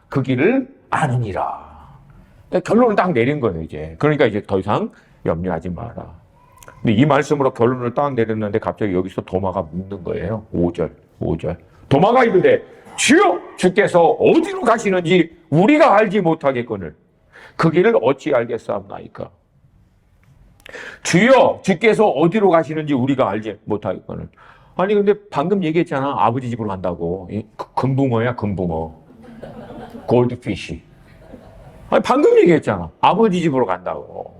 그 길을 아느니라. 결론을 딱 내린 거예요, 이제. 그러니까 이제 더 이상 염려하지 마라. 근데 이 말씀으로 결론을 딱 내렸는데 갑자기 여기서 도마가 묻는 거예요. 5절. 도마가 이르되 주여 주께서 어디로 가시는지 우리가 알지 못하겠거늘 그 길을 어찌 알겠사옵나이까. 주여 주께서 어디로 가시는지 우리가 알지 못하겠거늘. 아니 근데 방금 얘기했잖아. 아버지 집으로 간다고. 금붕어야 금붕어. 골드피쉬. 아니 방금 얘기했잖아. 아버지 집으로 간다고.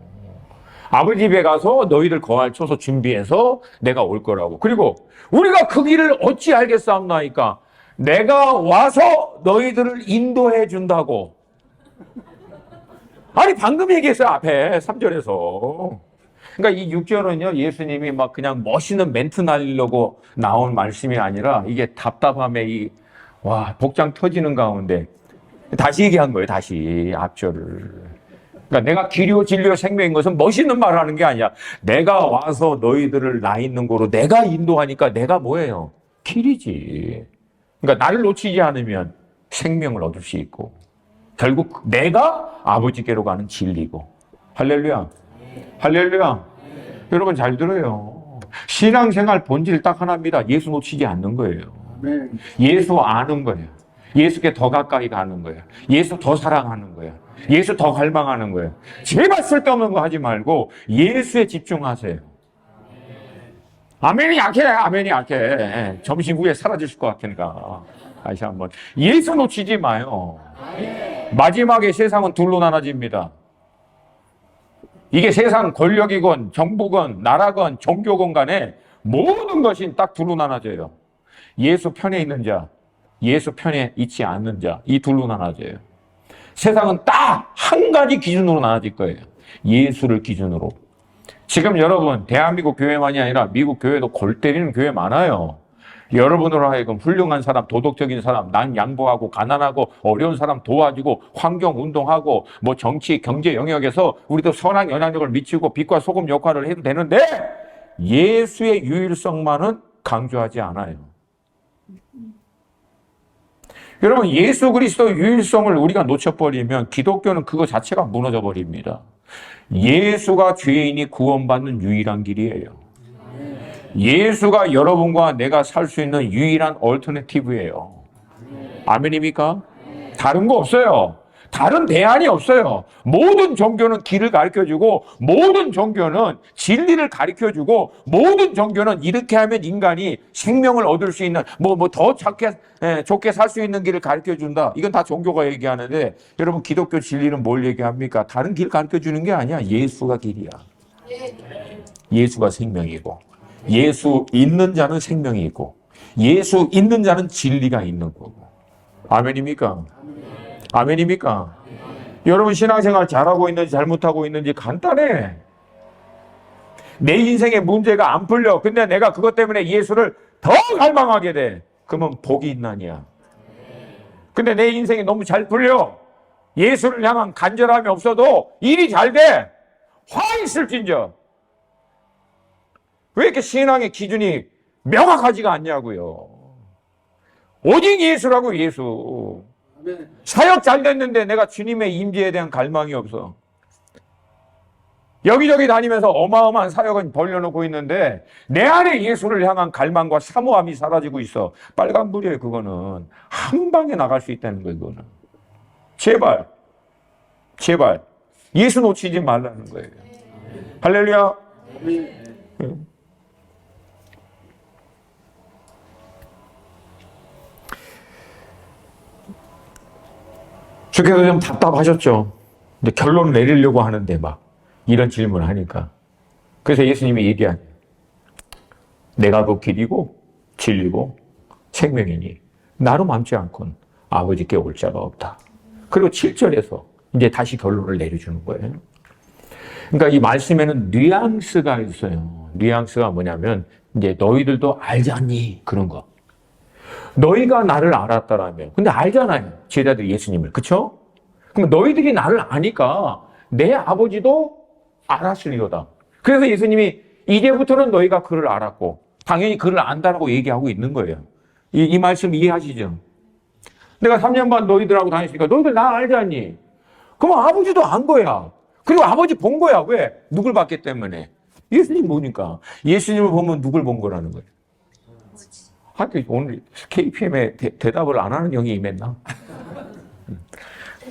아버지 집에 가서 너희들 거할 처소 준비해서 내가 올 거라고. 그리고 우리가 그 길을 어찌 알겠사옵나이까. 내가 와서 너희들을 인도해 준다고. 아니 방금 얘기했어요. 앞에 3절에서. 그러니까 이 6절은요. 예수님이 막 그냥 멋있는 멘트 날리려고 나온 말씀이 아니라 이게 답답함의 와, 복장 터지는 가운데 다시 얘기한 거예요. 다시 앞절을. 그러니까 내가 길이요 진리요 생명인 것은 멋있는 말을 하는 게 아니야. 내가 와서 너희들을 나 있는 곳으로 내가 인도하니까 내가 뭐예요? 길이지. 그러니까 나를 놓치지 않으면 생명을 얻을 수 있고 결국 내가 아버지께로 가는 진리고. 할렐루야. 할렐루야. 여러분 잘 들어요. 신앙생활 본질 딱 하나입니다. 예수 놓치지 않는 거예요. 예수 아는 거예요. 예수께 더 가까이 가는 거예요. 예수 더 사랑하는 거예요. 예수 더 갈망하는 거예요. 제발 쓸데없는 거 하지 말고 예수에 집중하세요. 아멘이 약해. 아멘이 약해. 점심 후에 사라지실 것 같으니까. 다시 한번. 예수 놓치지 마요. 마지막에 세상은 둘로 나눠집니다. 이게 세상 권력이건 정부건 나라건 종교건 간에 모든 것이 딱 둘로 나눠져요. 예수 편에 있는 자, 예수 편에 있지 않는 자, 이 둘로 나눠져요. 세상은 딱 한 가지 기준으로 나눠질 거예요. 예수를 기준으로. 지금 여러분 대한민국 교회만이 아니라 미국 교회도 골 때리는 교회 많아요. 여러분으로 하여금 훌륭한 사람, 도덕적인 사람, 난 양보하고 가난하고 어려운 사람 도와주고 환경운동하고 뭐 정치, 경제 영역에서 우리도 선한 영향력을 미치고 빛과 소금 역할을 해도 되는데 예수의 유일성만은 강조하지 않아요. 여러분 예수 그리스도 유일성을 우리가 놓쳐버리면 기독교는 그거 자체가 무너져 버립니다. 예수가 죄인이 구원받는 유일한 길이에요. 예수가 여러분과 내가 살 수 있는 유일한 얼터내티브예요. 아멘입니까? 다른 거 없어요. 다른 대안이 없어요. 모든 종교는 길을 가르쳐주고 모든 종교는 진리를 가르쳐주고 모든 종교는 이렇게 하면 인간이 생명을 얻을 수 있는 더 좋게 살 수 있는 길을 가르쳐준다. 이건 다 종교가 얘기하는데 여러분 기독교 진리는 뭘 얘기합니까? 다른 길 가르쳐주는 게 아니야. 예수가 길이야. 예수가 생명이고 예수 있는 자는 생명이 있고 예수 있는 자는 진리가 있는 거고. 아멘입니까? 아멘입니까? 여러분 신앙생활 잘하고 있는지 잘못하고 있는지 간단해. 내 인생의 문제가 안 풀려. 근데 내가 그것 때문에 예수를 더 갈망하게 돼. 그러면 복이 있나니야. 근데 내 인생이 너무 잘 풀려. 예수를 향한 간절함이 없어도 일이 잘 돼. 화 있을진저. 왜 이렇게 신앙의 기준이 명확하지가 않냐고요. 오직 예수라고. 예수. 사역 잘 됐는데 내가 주님의 임재에 대한 갈망이 없어. 여기저기 다니면서 어마어마한 사역은 벌려놓고 있는데 내 안에 예수를 향한 갈망과 사모함이 사라지고 있어. 빨간불이에요. 그거는 한 방에 나갈 수 있다는 거예요. 그거는 제발 예수 놓치지 말라는 거예요. 할렐루야. 주께서 좀 답답하셨죠. 근데 결론을 내리려고 하는데 막 이런 질문을 하니까. 그래서 예수님이 얘기하네요. 내가 그 길이고 진리고 생명이니 나로 맘지 않고는 아버지께 올 자가 없다. 그리고 7절에서 이제 다시 결론을 내려주는 거예요. 그러니까 이 말씀에는 뉘앙스가 있어요. 뉘앙스가 뭐냐면 이제 너희들도 알잖니 그런 거. 너희가 나를 알았다라면, 근데 알잖아요. 제자들이 예수님을. 그쵸? 그럼 너희들이 나를 아니까 내 아버지도 알았으리로다. 그래서 예수님이 이제부터는 너희가 그를 알았고 당연히 그를 안다라고 얘기하고 있는 거예요. 이 말씀 이해하시죠? 내가 3년 반 너희들하고 다녔으니까 너희들 나 알잖니? 그럼 아버지도 안 거야. 그리고 아버지 본 거야. 왜? 누굴 봤기 때문에. 예수님 보니까. 예수님을 보면 누굴 본 거라는 거예요. 하여튼 오늘 KPM에 대답을 안 하는 영이 임했나?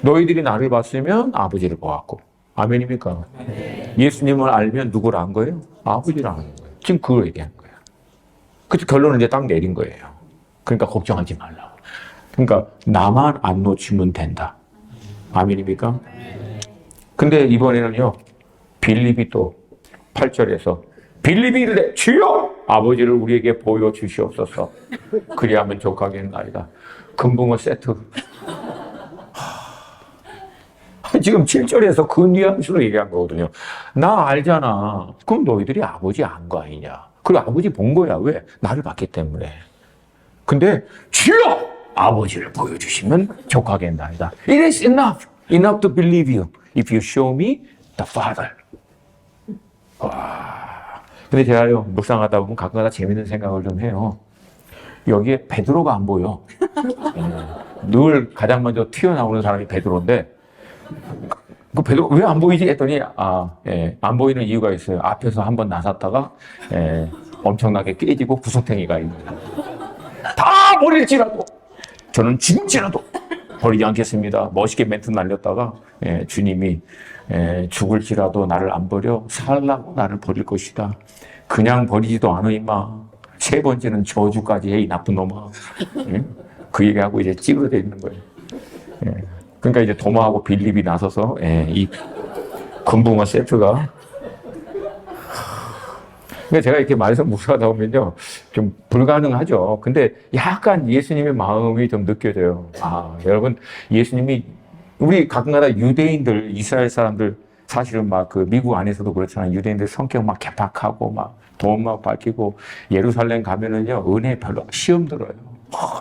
너희들이 나를 봤으면 아버지를 보았고. 아멘입니까? 예수님을 알면 누구를 안 거예요? 아버지를 아는 거예요. 지금 그걸 얘기한 거예요. 그래서 결론을 이제 딱 내린 거예요. 그러니까 걱정하지 말라고. 그러니까 나만 안 놓치면 된다. 아멘입니까? 근데 이번에는요, 빌립이 또 8절에서 빌립이 이르되 주여 아버지를 우리에게 보여주시옵소서. 그리하면 족하겠나이다. 금붕어 세트. 지금 7절에서 그 뉘앙스로 얘기한 거거든요. 나 알잖아. 그럼 너희들이 아버지 안 거 아니냐. 그리고 아버지 본 거야. 왜? 나를 봤기 때문에. 근데 주여 아버지를 보여주시면 족하겠나이다. It is enough to believe you if you show me the Father. 와. 근데 제가요, 묵상하다 보면 가끔가다 재밌는 생각을 좀 해요. 여기에 베드로가 안 보여. 늘 가장 먼저 튀어나오는 사람이 베드로인데, 그 베드로 왜 안 보이지? 했더니, 안 보이는 이유가 있어요. 앞에서 한번 나섰다가, 엄청나게 깨지고 구석탱이가 있는. 다 버릴지라도, 저는 죽을지라도 버리지 않겠습니다. 멋있게 멘트 날렸다가, 주님이, 죽을지라도 나를 안 버려 살라고 나를 버릴 것이다. 그냥 버리지도 않아 임마. 세 번째는 저주까지 해 이 나쁜 놈아. 그 얘기하고 이제 찌그러져 있는 거예요. 그러니까 이제 도마하고 빌립이 나서서 이 금붕어 세트가. 근데 제가 이렇게 말해서 묵상하다 보면요 좀 불가능하죠. 근데 약간 예수님의 마음이 좀 느껴져요. 여러분 예수님이 우리 가끔가다 유대인들, 이스라엘 사람들 사실은 막 그 미국 안에서도 그렇잖아요. 유대인들 성격 막 개팍하고 막 돈 막 밝히고 예루살렘 가면은요 은혜 별로 시험 들어요.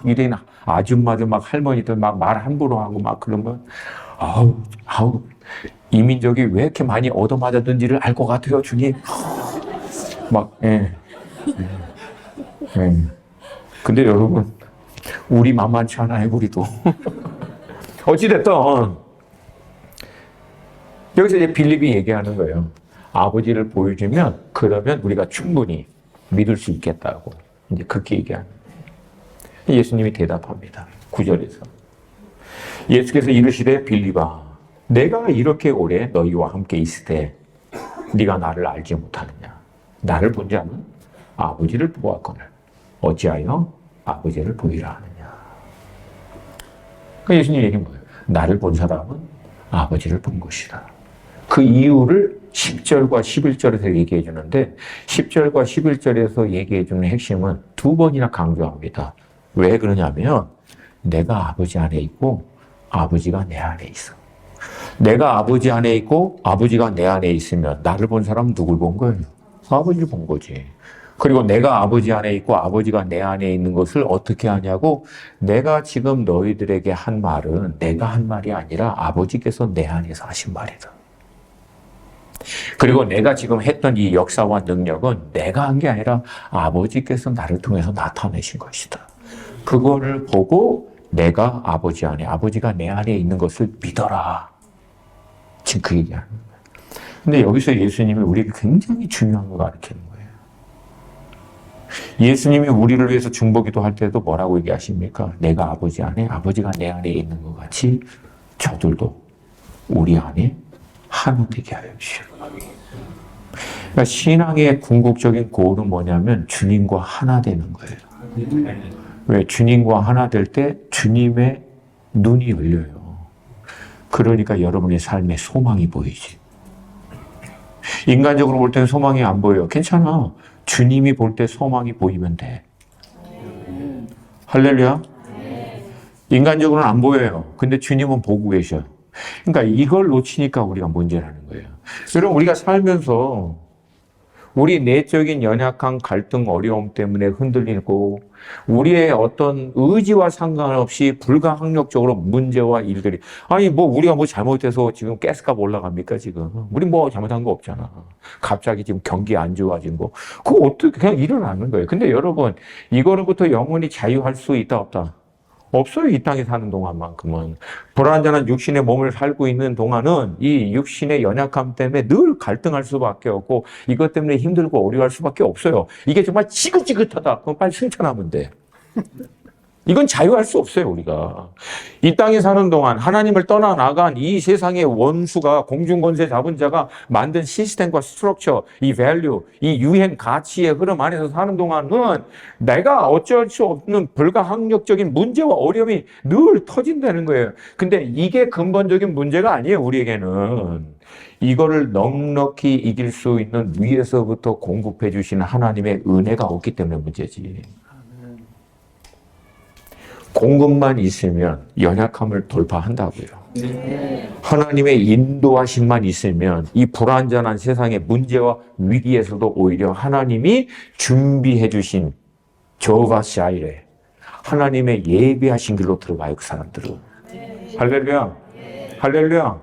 유대인 아줌마들 막 할머니들 막 말 함부로 하고 막 그러면 이 민족이 왜 이렇게 많이 얻어맞았는지를 알 것 같아요, 주님. 막 근데 여러분 우리 만만치 않아요, 우리도. 어찌됐든 여기서 이제 빌립이 얘기하는 거예요. 아버지를 보여주면 그러면 우리가 충분히 믿을 수 있겠다고 이제 그렇게 얘기하는 거예요. 예수님이 대답합니다. 9절에서 예수께서 이르시되 빌립아 내가 이렇게 오래 너희와 함께 있을 때 네가 나를 알지 못하느냐. 나를 본 자는 아버지를 보았거늘 어찌하여 아버지를 보이라 하느냐. 그러니까 예수님 얘기는 뭐예요? 나를 본 사람은 아버지를 본 것이다. 그 이유를 10절과 11절에서 얘기해 주는데 10절과 11절에서 얘기해 주는 핵심은 두 번이나 강조합니다. 왜 그러냐면 내가 아버지 안에 있고 아버지가 내 안에 있어. 내가 아버지 안에 있고 아버지가 내 안에 있으면 나를 본 사람은 누굴 본 거예요? 아버지를 본 거지. 그리고 내가 아버지 안에 있고 아버지가 내 안에 있는 것을 어떻게 하냐고 내가 지금 너희들에게 한 말은 내가 한 말이 아니라 아버지께서 내 안에서 하신 말이다. 그리고 내가 지금 했던 이 역사와 능력은 내가 한 게 아니라 아버지께서 나를 통해서 나타내신 것이다. 그거를 보고 내가 아버지 안에, 아버지가 내 안에 있는 것을 믿어라. 지금 그 얘기하는 거예요. 근데 여기서 예수님이 우리에게 굉장히 중요한 걸 가르치는 거예요. 예수님이 우리를 위해서 중보기도 할 때도 뭐라고 얘기하십니까? 내가 아버지 안에, 아버지가 내 안에 있는 것 같이 저들도 우리 안에 하나 되게 하여 주시라. 그러니까 신앙의 궁극적인 고울은 뭐냐면 주님과 하나 되는 거예요. 왜? 주님과 하나 될 때 주님의 눈이 열려요. 그러니까 여러분의 삶에 소망이 보이지. 인간적으로 볼 때는 소망이 안 보여요. 괜찮아. 주님이 볼 때 소망이 보이면 돼. 할렐루야. 인간적으로는 안 보여요. 근데 주님은 보고 계셔. 그러니까 이걸 놓치니까 우리가 문제라는 거예요. 여러분 우리가 살면서 우리 내적인 연약한 갈등, 어려움 때문에 흔들리고 우리의 어떤 의지와 상관없이 불가항력적으로 문제와 일들이 아니 뭐 우리가 뭐 잘못해서 지금 가스값 올라갑니까 지금? 우리 뭐 잘못한 거 없잖아. 갑자기 지금 경기 안 좋아진 거 그거 어떻게 그냥 일어나는 거예요. 근데 여러분 이거로부터 영원히 자유할 수 있다 없다? 없어요. 이 땅에 사는 동안만큼은. 불완전한 육신의 몸을 살고 있는 동안은 이 육신의 연약함 때문에 늘 갈등할 수밖에 없고 이것 때문에 힘들고 어려워할 수밖에 없어요. 이게 정말 지긋지긋하다. 그럼 빨리 승천하면 돼. 이건 자유할 수 없어요, 우리가. 이 땅에 사는 동안 하나님을 떠나나간 이 세상의 원수가 공중권세 잡은 자가 만든 시스템과 스트럭처, 이 밸류, 이 유행 가치의 흐름 안에서 사는 동안은 내가 어쩔 수 없는 불가항력적인 문제와 어려움이 늘 터진다는 거예요. 근데 이게 근본적인 문제가 아니에요, 우리에게는. 이거를 넉넉히 이길 수 있는 위에서부터 공급해 주시는 하나님의 은혜가 없기 때문에 문제지. 공급만 있으면 연약함을 돌파한다고요. 하나님의 인도하심만 있으면 이 불완전한 세상의 문제와 위기에서도 오히려 하나님이 준비해 주신 저가 샤이레 하나님의 예비하신 길로 들어가요, 그 사람들은. 할렐루야. 할렐루야.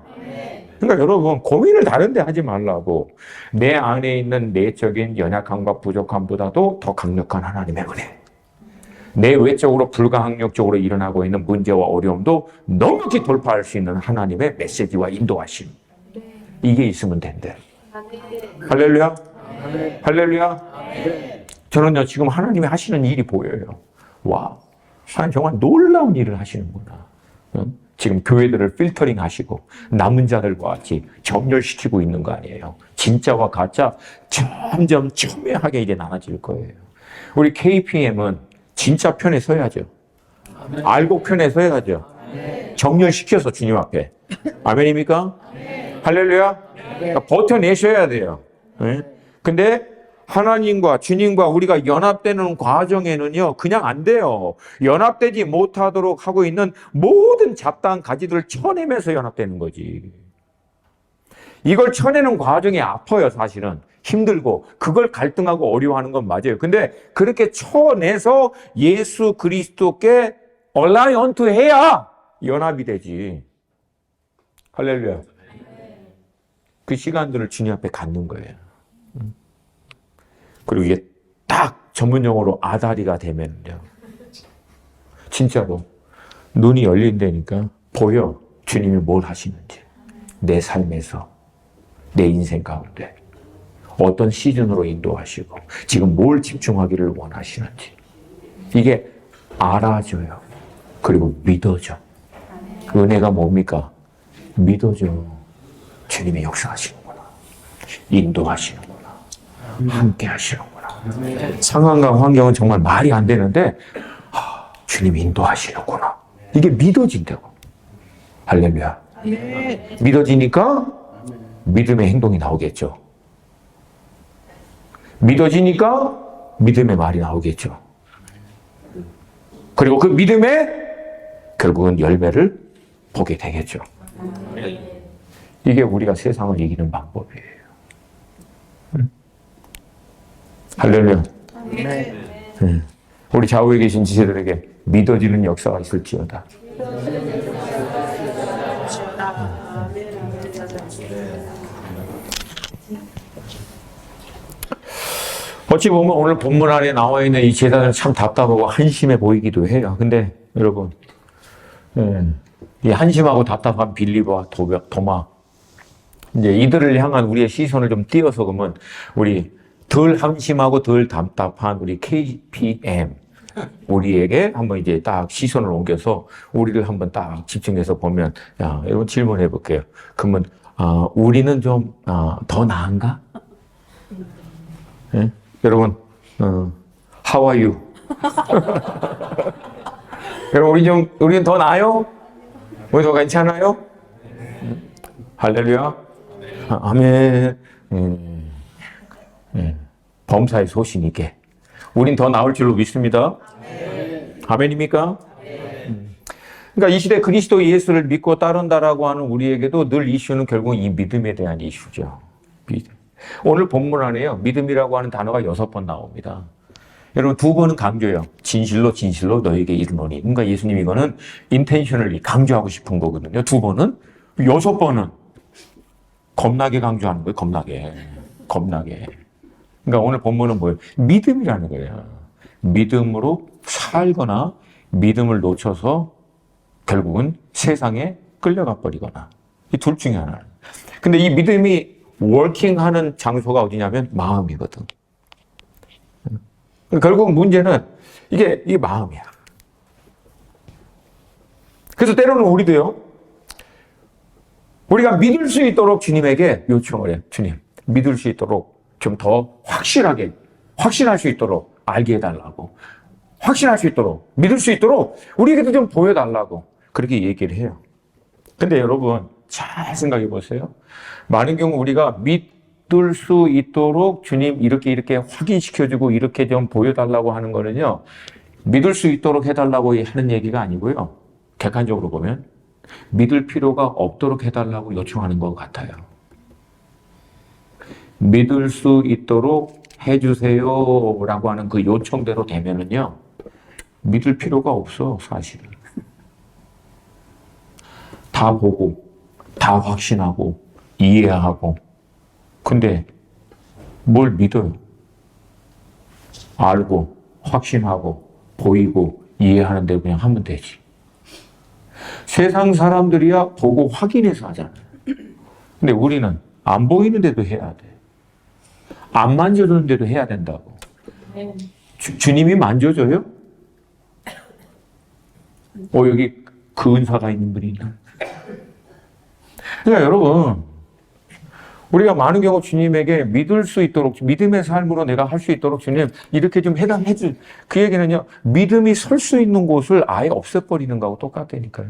그러니까 여러분, 고민을 다른 데 하지 말라고. 내 안에 있는 내적인 연약함과 부족함보다도 더 강력한 하나님의 은혜. 내 외적으로 불가항력적으로 일어나고 있는 문제와 어려움도 넉넉히 돌파할 수 있는 하나님의 메시지와 인도하심. 이게 있으면 된대. 할렐루야. 할렐루야. 저는요, 지금 하나님이 하시는 일이 보여요. 와, 하나님 정말 놀라운 일을 하시는구나. 응? 지금 교회들을 필터링 하시고 남은 자들과 같이 점멸시키고 있는 거 아니에요. 진짜와 가짜 점점 첨예하게 이제 나눠질 거예요. 우리 KPM은 진짜 편에 서야죠. 알고 편에 서야죠. 정렬시켜서 주님 앞에. 아멘입니까? 할렐루야? 그러니까 버텨내셔야 돼요. 네? 근데 하나님과 주님과 우리가 연합되는 과정에는요, 그냥 안 돼요. 연합되지 못하도록 하고 있는 모든 잡다한 가지들을 쳐내면서 연합되는 거지. 이걸 쳐내는 과정이 아파요, 사실은. 힘들고, 그걸 갈등하고 어려워하는 건 맞아요. 근데 그렇게 쳐내서 예수 그리스도께 얼라이언트 해야 연합이 되지. 할렐루야. 그 시간들을 주님 앞에 갖는 거예요. 그리고 이게 딱 전문용어로 아다리가 되면요. 진짜로 눈이 열린다니까 보여. 주님이 뭘 하시는지. 내 삶에서, 내 인생 가운데 어떤 시즌으로 인도하시고 지금 뭘 집중하기를 원하시는지. 이게 알아져요. 그리고 믿어져. 은혜가 뭡니까? 믿어져. 주님이 역사하시는구나. 인도하시는구나. 함께 하시는구나. 상황과 환경은 정말 말이 안 되는데 주님이 인도하시는구나. 이게 믿어진다고. 할렐루야. 믿어지니까 믿음의 행동이 나오겠죠. 믿어지니까 믿음의 말이 나오겠죠. 그리고 그 믿음에 결국은 열매를 보게 되겠죠. 이게 우리가 세상을 이기는 방법이에요. 할렐루야. 우리 좌우에 계신 지체들에게 믿어지는 역사가 있을지어다. 어찌 보면 오늘 본문 안에 나와 있는 이 제자들은 참 답답하고 한심해 보이기도 해요. 근데 여러분, 이 한심하고 답답한 빌리버와 도마, 이제 이들을 향한 우리의 시선을 좀 띄어서 그러면 우리 덜 한심하고 덜 답답한 우리 KPM 우리에게 한번 이제 딱 시선을 옮겨서 우리를 한번 딱 집중해서 보면, 야, 여러분 질문해 볼게요. 그러면 우리는 좀 더 나은가? 예? 여러분, how are you? 여러분, 우리는 더 나아요? 우리 더 괜찮아요? 할렐루야. 아멘. 범사의 소신이게. 우린 더 나을 줄로 믿습니다. 아멘입니까? 그러니까 이 시대 그리스도 예수를 믿고 따른다라고 하는 우리에게도 늘 이슈는 결국 이 믿음에 대한 이슈죠. 믿음. 오늘 본문 안에요. 믿음이라고 하는 단어가 6번 나옵니다. 여러분 2번은 강조해요. 진실로 진실로 너에게 이르노니. 그러니까 예수님 이거는 인텐셔널리 강조하고 싶은 거거든요. 2번은 6번은 겁나게 강조하는 거예요. 겁나게. 그러니까 오늘 본문은 뭐예요? 믿음이라는 거예요. 믿음으로 살거나 믿음을 놓쳐서 결국은 세상에 끌려가 버리거나. 이 둘 중에 하나는. 근데 이 믿음이 워킹하는 장소가 어디냐면 마음이거든. 결국 문제는 이게 마음이야. 그래서 때로는 우리도요, 우리가 믿을 수 있도록 주님에게 요청을 해요. 주님, 믿을 수 있도록 좀 더 확신할 수 있도록 알게 해달라고. 확신할 수 있도록, 믿을 수 있도록 우리에게도 좀 보여달라고. 그렇게 얘기를 해요. 근데 여러분, 잘 생각해 보세요. 많은 경우 우리가 믿을 수 있도록 주님 이렇게 확인시켜주고 이렇게 좀 보여달라고 하는 거는요, 믿을 수 있도록 해달라고 하는 얘기가 아니고요. 객관적으로 보면 믿을 필요가 없도록 해달라고 요청하는 것 같아요. 믿을 수 있도록 해주세요 라고 하는 그 요청대로 되면은요, 믿을 필요가 없어, 사실은. 다 보고, 다 확신하고, 이해하고. 근데 뭘 믿어요? 알고, 확신하고, 보이고, 이해하는 대로 그냥 하면 되지. 세상 사람들이야 보고 확인해서 하잖아요. 근데 우리는 안 보이는데도 해야 돼. 안 만져주는데도 해야 된다고. 주님이 만져줘요? 여기 그 은사가 있는 분이 있나? 그러니까 여러분, 우리가 많은 경우 주님에게 믿을 수 있도록, 믿음의 삶으로 내가 할 수 있도록 주님 이렇게 좀 해당해 줄. 그 얘기는요, 믿음이 설 수 있는 곳을 아예 없애버리는 거하고 똑같다니까요.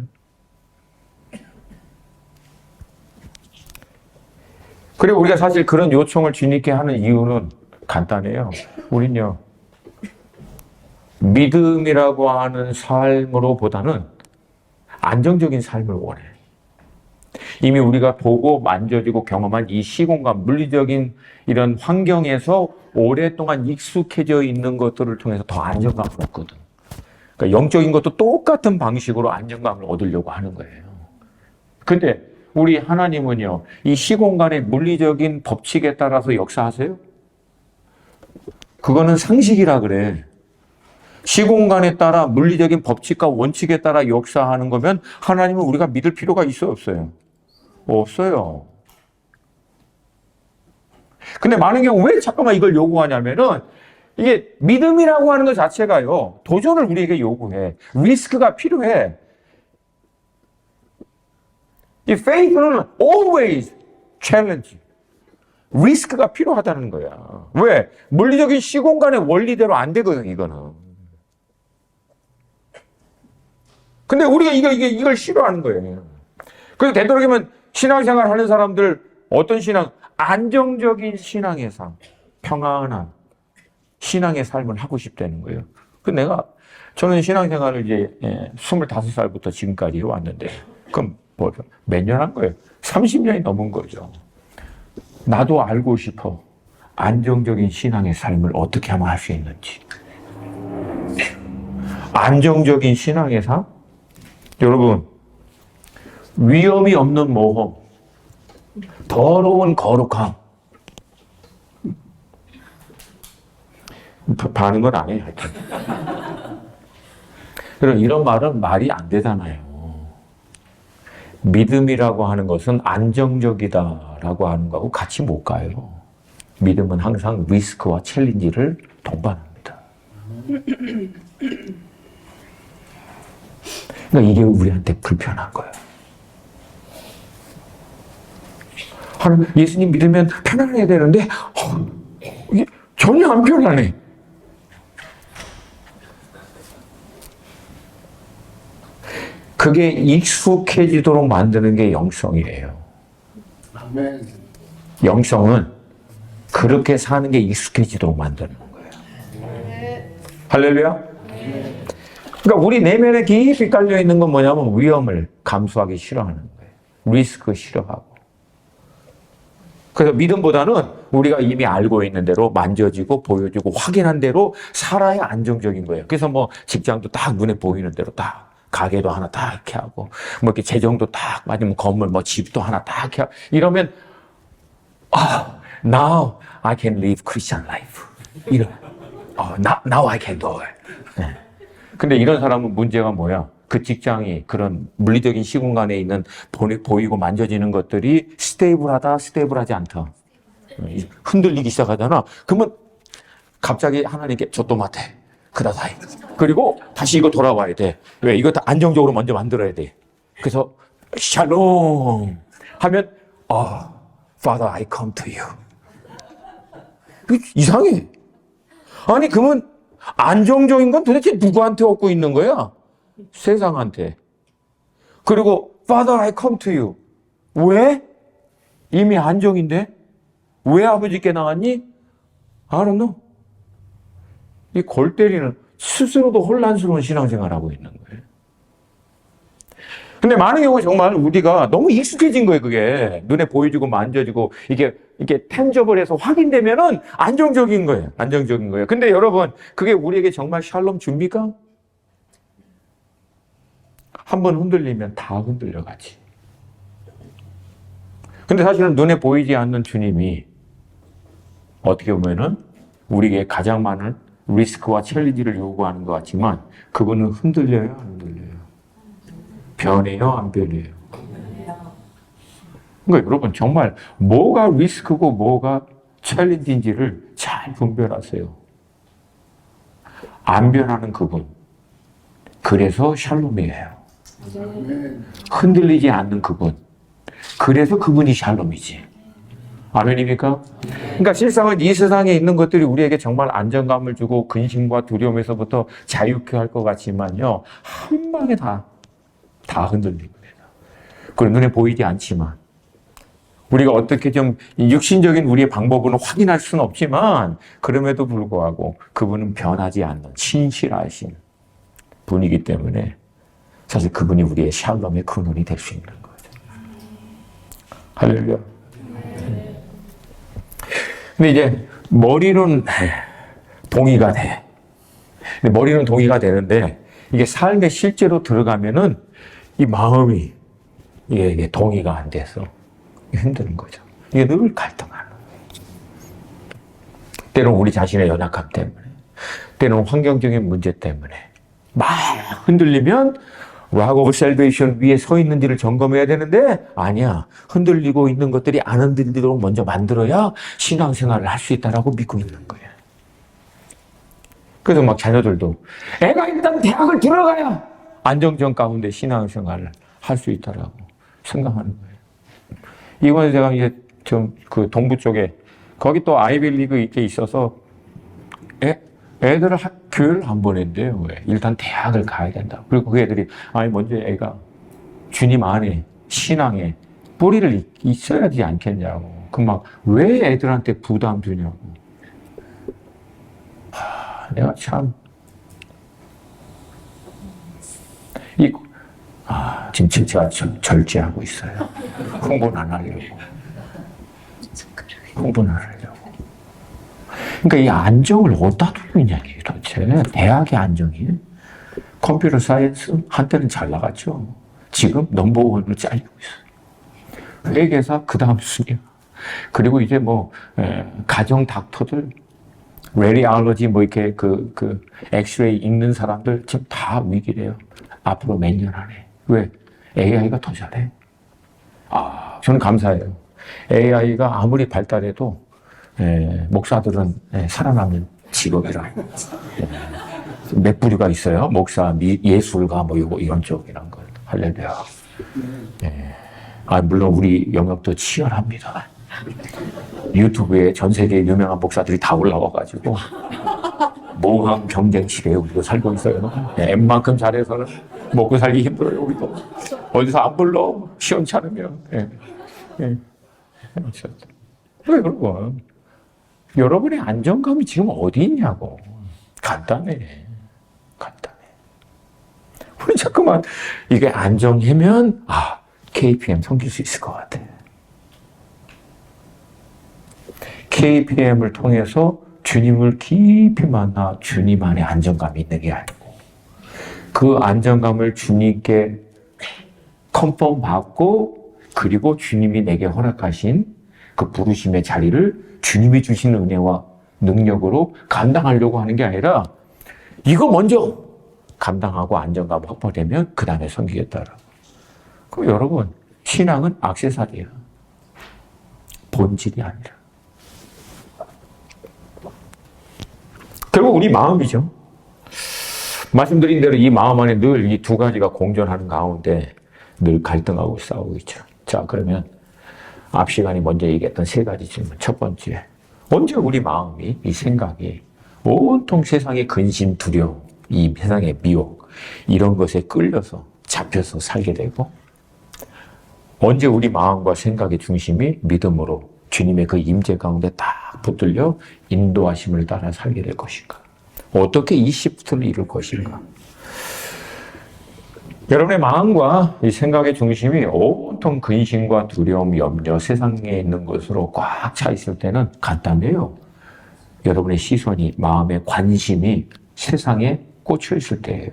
그리고 우리가 사실 그런 요청을 주님께 하는 이유는 간단해요. 우린요, 믿음이라고 하는 삶으로보다는 안정적인 삶을 원해. 이미 우리가 보고 만져지고 경험한 이 시공간, 물리적인 이런 환경에서 오랫동안 익숙해져 있는 것들을 통해서 더 안정감을 얻거든. 그러니까 영적인 것도 똑같은 방식으로 안정감을 얻으려고 하는 거예요. 근데 우리 하나님은요, 이 시공간의 물리적인 법칙에 따라서 역사하세요? 그거는 상식이라 그래. 시공간에 따라 물리적인 법칙과 원칙에 따라 역사하는 거면 하나님은 우리가 믿을 필요가 있어요, 없어요? 없어요. 근데 많은 경우 왜 잠깐만 이걸 요구하냐면은 이게 믿음이라고 하는 것 자체가요, 도전을 우리에게 요구해. 리스크가 필요해. 이 faith는 always challenge. 리스크가 필요하다는 거야. 왜? 물리적인 시공간의 원리대로 안 되거든, 이거는. 근데 우리가 이걸 싫어하는 거예요. 그래서 되도록이면 신앙생활 하는 사람들, 어떤 신앙? 안정적인 신앙의 삶, 평안한 신앙의 삶을 하고 싶다는 거예요. 저는 신앙생활을 이제 25살부터 지금까지 해왔는데, 그럼 몇 년 한 거예요? 30년이 넘은 거죠. 나도 알고 싶어. 안정적인 신앙의 삶을 어떻게 하면 할 수 있는지. 안정적인 신앙의 삶? 여러분, 위험이 없는 모험, 더러운 거룩함. 반응을 안 해요, 하여튼. 그럼 이런 말은 말이 안 되잖아요. 믿음이라고 하는 것은 안정적이다라고 하는 거하고 같이 못 가요. 믿음은 항상 리스크와 챌린지를 동반합니다. 그러니까 이게 우리한테 불편한 거예요. 예수님 믿으면 편안해야 되는데 이게 전혀 안 편안해. 그게 익숙해지도록 만드는 게 영성이에요. 아멘. 영성은 그렇게 사는 게 익숙해지도록 만드는 거예요. 할렐루야? 그러니까 우리 내면에 깊이 깔려있는 건 뭐냐면 위험을 감수하기 싫어하는 거예요. 리스크 싫어하고. 그래서 믿음보다는 우리가 이미 알고 있는 대로 만져지고 보여지고 확인한 대로 살아야 안정적인 거예요. 그래서 뭐 직장도 딱 눈에 보이는 대로 딱, 가게도 하나 딱 이렇게 하고, 뭐 이렇게 재정도 딱 맞으면 건물, 뭐 집도 하나 딱 이렇게 하고, 이러면, now I can live Christian life. now I can do it. 네. 근데 이런 사람은 문제가 뭐야? 그 직장이 그런 물리적인 시공간에 있는 보이고 만져지는 것들이 스테이블하다, 스테이블하지 않다. 흔들리기 시작하잖아. 그러면 갑자기 하나님께 조또마테, 그다사이. 그리고 다시 이거 돌아와야 돼. 왜? 이거 다 안정적으로 먼저 만들어야 돼. 그래서 샬롬 하면 Father, I come to you. 이상해. 아니 그러면 안정적인 건 도대체 누구한테 얻고 있는 거야? 세상한테. 그리고 Father, I come to you. 왜? 이미 안정인데? 왜 아버지께 나왔니? I don't know. 이 골 때리는, 스스로도 혼란스러운 신앙생활하고 있는 거예요. 근데 많은 경우 정말 우리가 너무 익숙해진 거예요, 그게. 눈에 보여지고 만져지고, 이게 텐저블해서 확인되면은 안정적인 거예요. 안정적인 거예요. 근데 여러분, 그게 우리에게 정말 샬롬 줍니까? 한번 흔들리면 다 흔들려가지. 근데 사실은 눈에 보이지 않는 주님이 어떻게 보면은 우리에게 가장 많은 리스크와 챌린지를 요구하는 것 같지만 그분은 흔들려요, 안 흔들려요? 변해요, 안 변해요? 그러니까 여러분 정말 뭐가 리스크고 뭐가 챌린지인지를 잘 분별하세요. 안 변하는 그분. 그래서 샬롬이에요. 흔들리지 않는 그분. 그래서 그분이 샬롬이지. 아멘입니까? 그러니까 실상은 이 세상에 있는 것들이 우리에게 정말 안정감을 주고 근심과 두려움에서부터 자유케 할 것 같지만요. 한 방에 다 흔들립니다. 그리고 눈에 보이지 않지만 우리가 어떻게 좀 육신적인 우리의 방법으로 확인할 수는 없지만 그럼에도 불구하고 그분은 변하지 않는 신실하신 분이기 때문에 사실 그분이 우리의 샬롬의 근원이 될 수 있는 거죠. 할렐루야. 근데 이제 머리는 동의가 돼. 근데 머리는 동의가 되는데 이게 삶에 실제로 들어가면은 이 마음이 이게 동의가 안 돼서 힘드는 거죠. 이게 늘 갈등하는. 때로는 우리 자신의 연약함 때문에, 때로는 환경적인 문제 때문에 막 흔들리면 락 오브 셀베이션 위에 서 있는지를 점검해야 되는데 아니야. 흔들리고 있는 것들이 안 흔들리도록 먼저 만들어야 신앙생활을 할 수 있다라고 믿고 있는 거예요. 그래서 막 자녀들도 애가 일단 대학을 들어가야 안정적 가운데 신앙생활을 할 수 있다라고 생각하는 거예요. 이번에 제가 이제 좀 그 동부 쪽에 거기 또 아이빌리그 이렇게 있어서 애들을 교회를 안 보낸대요. 왜? 일단 대학을 가야 된다. 그리고 그 애들이 아니 먼저 애가 주님 안에 신앙에 뿌리를 있어야 되지 않겠냐고. 그 막 왜 애들한테 부담 주냐고. 내가 참 지금 제가 절제하고 있어요. 홍보는 안 하려고. 홍보는 안 하려고. 그러니까 이 안정을 어디다 두고 있냐, 도대체. 대학의 안정이. 컴퓨터 사이언스 한때는 잘 나갔죠. 지금 넘버원으로 잘리고 있어요. 회계사 그 다음 순위야. 그리고 이제 뭐 가정 닥터들, 레디알러지 뭐 이렇게 그 엑스레이 읽는 사람들 지금 다 위기래요. 앞으로 몇 년 안에. 왜? AI가 더 잘해. 저는 감사해요. AI가 아무리 발달해도 목사들은 살아남는 직업이라. 몇 부류가 있어요. 목사, 예술가 뭐 이런 쪽이란 걸. 할렐루야. 물론 우리 영역도 치열합니다. 유튜브에 전 세계 유명한 목사들이 다 올라와가지고 모함 경쟁 시대에 우리도 살고 있어요. 웬만큼 잘해서는 먹고 살기 힘들어요. 우리도 어디서 안 불러 시원찮으면. 왜 그러고 여러분의 안정감이 지금 어디 있냐고. 간단해. 우리 자꾸만 이게 안정하면 KPM 섬길 수 있을 것 같아. KPM을 통해서 주님을 깊이 만나 주님 안에 안정감이 있는 게 아니고 그 안정감을 주님께 컨펌 받고 그리고 주님이 내게 허락하신 그 부르심의 자리를 주님이 주신 은혜와 능력으로 감당하려고 하는 게 아니라 이거 먼저 감당하고 안정감 확보되면 그 다음에 섬기겠다라고. 그럼 여러분 신앙은 액세서리야. 본질이 아니라. 결국 우리 마음이죠. 말씀드린 대로 이 마음 안에 늘 이 두 가지가 공존하는 가운데 늘 갈등하고 싸우고 있죠. 자, 그러면 앞 시간에 먼저 얘기했던 세 가지 질문. 첫 번째, 언제 우리 마음이, 이 생각이 온통 세상의 근심, 두려움, 이 세상의 미혹 이런 것에 끌려서 잡혀서 살게 되고 언제 우리 마음과 생각의 중심이 믿음으로 주님의 그 임재 가운데 딱 붙들려 인도하심을 따라 살게 될 것인가? 어떻게 이 시프트를 이룰 것인가? 여러분의 마음과 이 생각의 중심이 온통 근심과 두려움, 염려, 세상에 있는 것으로 꽉 차 있을 때는 간단해요. 여러분의 시선이, 마음의 관심이 세상에 꽂혀 있을 때예요.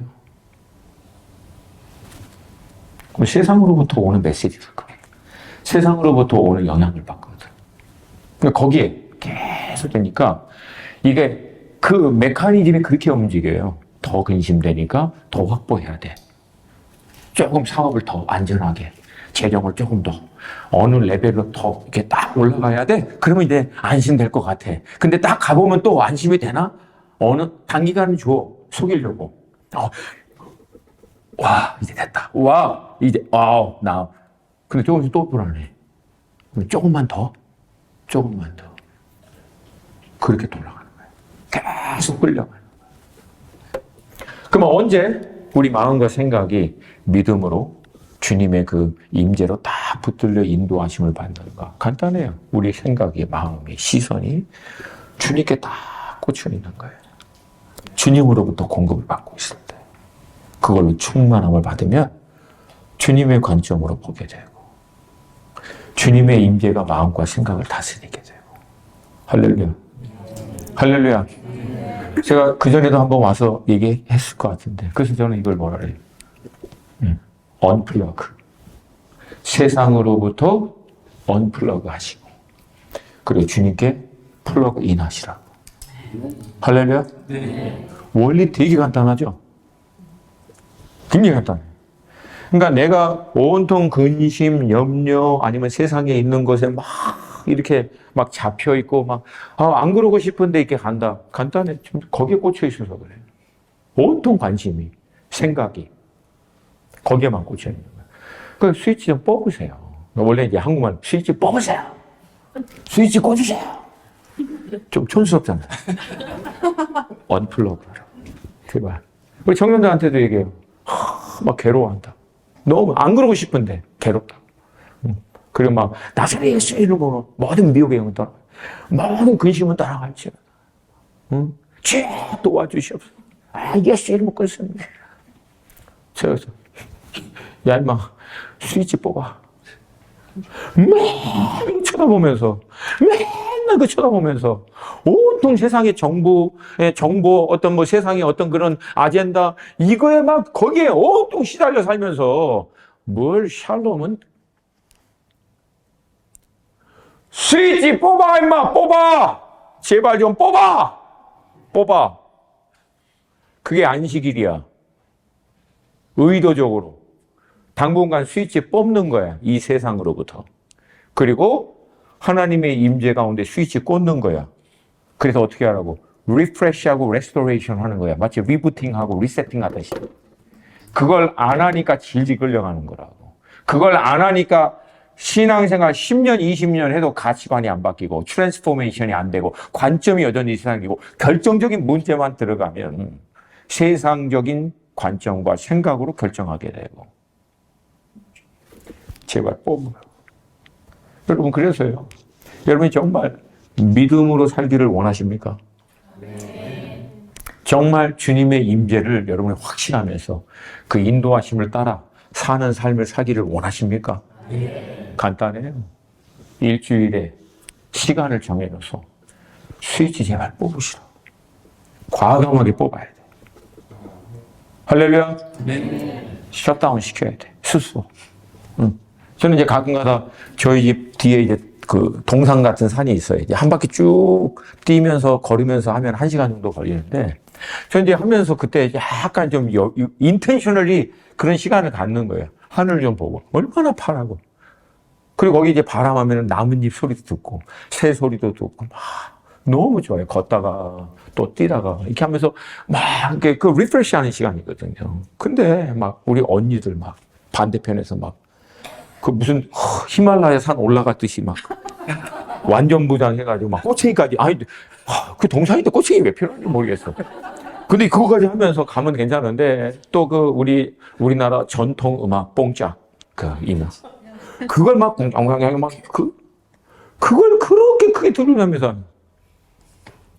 그럼 세상으로부터 오는 메시지일 거예요. 세상으로부터 오는 영향을 받거든. 그러니까 거기에 계속 되니까 이게 그 메커니즘이 그렇게 움직여요. 더 근심되니까 더 확보해야 돼. 조금 사업을 더 안전하게, 재정을 조금 더 어느 레벨로 더 이렇게 딱 올라가야 돼. 그러면 이제 안심될 것 같아. 근데 딱 가보면 또 안심이 되나? 어느 단기간은 줘. 속이려고. 와, 이제 됐다. 와, 이제, 나. 근데 조금씩 또 불안해. 조금만 더, 조금만 더. 그렇게 돌아가는 거예요. 계속 끌려가는 거예요. 그러면 언제 우리 마음과 생각이 믿음으로 주님의 그 임재로 딱 붙들려 인도하심을 받는가? 간단해요. 우리 생각이, 마음이, 시선이 주님께 딱 꽂혀 있는 거예요. 주님으로부터 공급을 받고 있을 때. 그걸로 충만함을 받으면 주님의 관점으로 보게 되고 주님의 임재가 마음과 생각을 다스리게 되고. 할렐루야. 할렐루야. 제가 그전에도 한번 와서 얘기했을 것 같은데 그래서 저는 이걸 뭐라 그래요? 언플러그. 세상으로부터 언플러그 하시고 그리고 주님께 플러그 인 하시라고. 할렐루야. 네. 원리 되게 간단하죠? 굉장히 간단해요. 그러니까 내가 온통 근심, 염려 아니면 세상에 있는 것에 막 이렇게 막 잡혀 있고 막 안 그러고 싶은데 이렇게 간다. 간단해. 거기에 꽂혀 있어서 그래요. 온통 관심이, 생각이 거기에만 꽂혀 있는 거예요. 그 스위치 좀 뽑으세요. 원래 이제 한국말 스위치 뽑으세요. 스위치 꽂으세요. 좀 촌스럽잖아요. 언플러그로. 제발. 우리 청년들한테도 얘기해요. 막 괴로워한다. 너무 안 그러고 싶은데 괴롭다. 그리고 막 나사렛 예수 이름으로 모든 미혹의 영은 떠나, 모든 근심은 떠나갈지어다. 죄 도와주시옵소서. 예수 이름으로 끊습니다. 그래서 야 임마 스위치 뽑아. 맨날 쳐다보면서 맨날 그 쳐다보면서 온통 세상의 정보 어떤 뭐 세상의 어떤 그런 아젠다 이거에 막 거기에 온통 시달려 살면서 뭘 샬롬은 스위치 뽑아 임마 뽑아 제발 좀 뽑아 그게 안식일이야. 의도적으로 당분간 스위치 뽑는 거야. 이 세상으로부터. 그리고 하나님의 임재 가운데 스위치 꽂는 거야. 그래서 어떻게 하라고? 리프레시하고 레스토레이션 하는 거야. 마치 리부팅하고 리세팅 하듯이. 그걸 안 하니까 질질 끌려가는 거라고. 그걸 안 하니까 신앙생활 10년, 20년 해도 가치관이 안 바뀌고 트랜스포메이션이 안 되고 관점이 여전히 세상이고 결정적인 문제만 들어가면 세상적인 관점과 생각으로 결정하게 되고. 제발 뽑으라고. 여러분 그래서요. 여러분이 정말 믿음으로 살기를 원하십니까? 네. 정말 주님의 임재를 여러분이 확신하면서 그 인도하심을 따라 사는 삶을 살기를 원하십니까? 네. 간단해요. 일주일에 시간을 정해줘서 스위치 제발 뽑으시라. 과감하게 뽑아야 돼. 할렐루야. 네. 셧다운 시켜야 돼. 스스로. 저는 이제 가끔가다 저희 집 뒤에 이제 그 동산 같은 산이 있어요. 이제 한 바퀴 쭉 뛰면서 걸으면서 하면 1시간 정도 걸리는데, 저는 이제 하면서 그때 약간 좀 인텐셔널리 그런 시간을 갖는 거예요. 하늘 좀 보고 얼마나 파라고. 그리고 거기 이제 바람하면 나뭇잎 소리도 듣고 새 소리도 듣고 막 너무 좋아요. 걷다가 또 뛰다가 이렇게 하면서 막 이렇게 그 리프레시하는 시간이거든요. 근데 막 우리 언니들 막 반대편에서 막 그 무슨 히말라야 산 올라갔듯이 막 완전 부장해가지고 막 꼬챙이까지 그 동산인데 꼬챙이 왜 필요한지 모르겠어. 근데 그거까지 하면서 가면 괜찮은데 또 그 우리나라 전통 음악 뽕짝 그 이모 그걸 막 공장공장 막 그걸 그렇게 크게 들으면서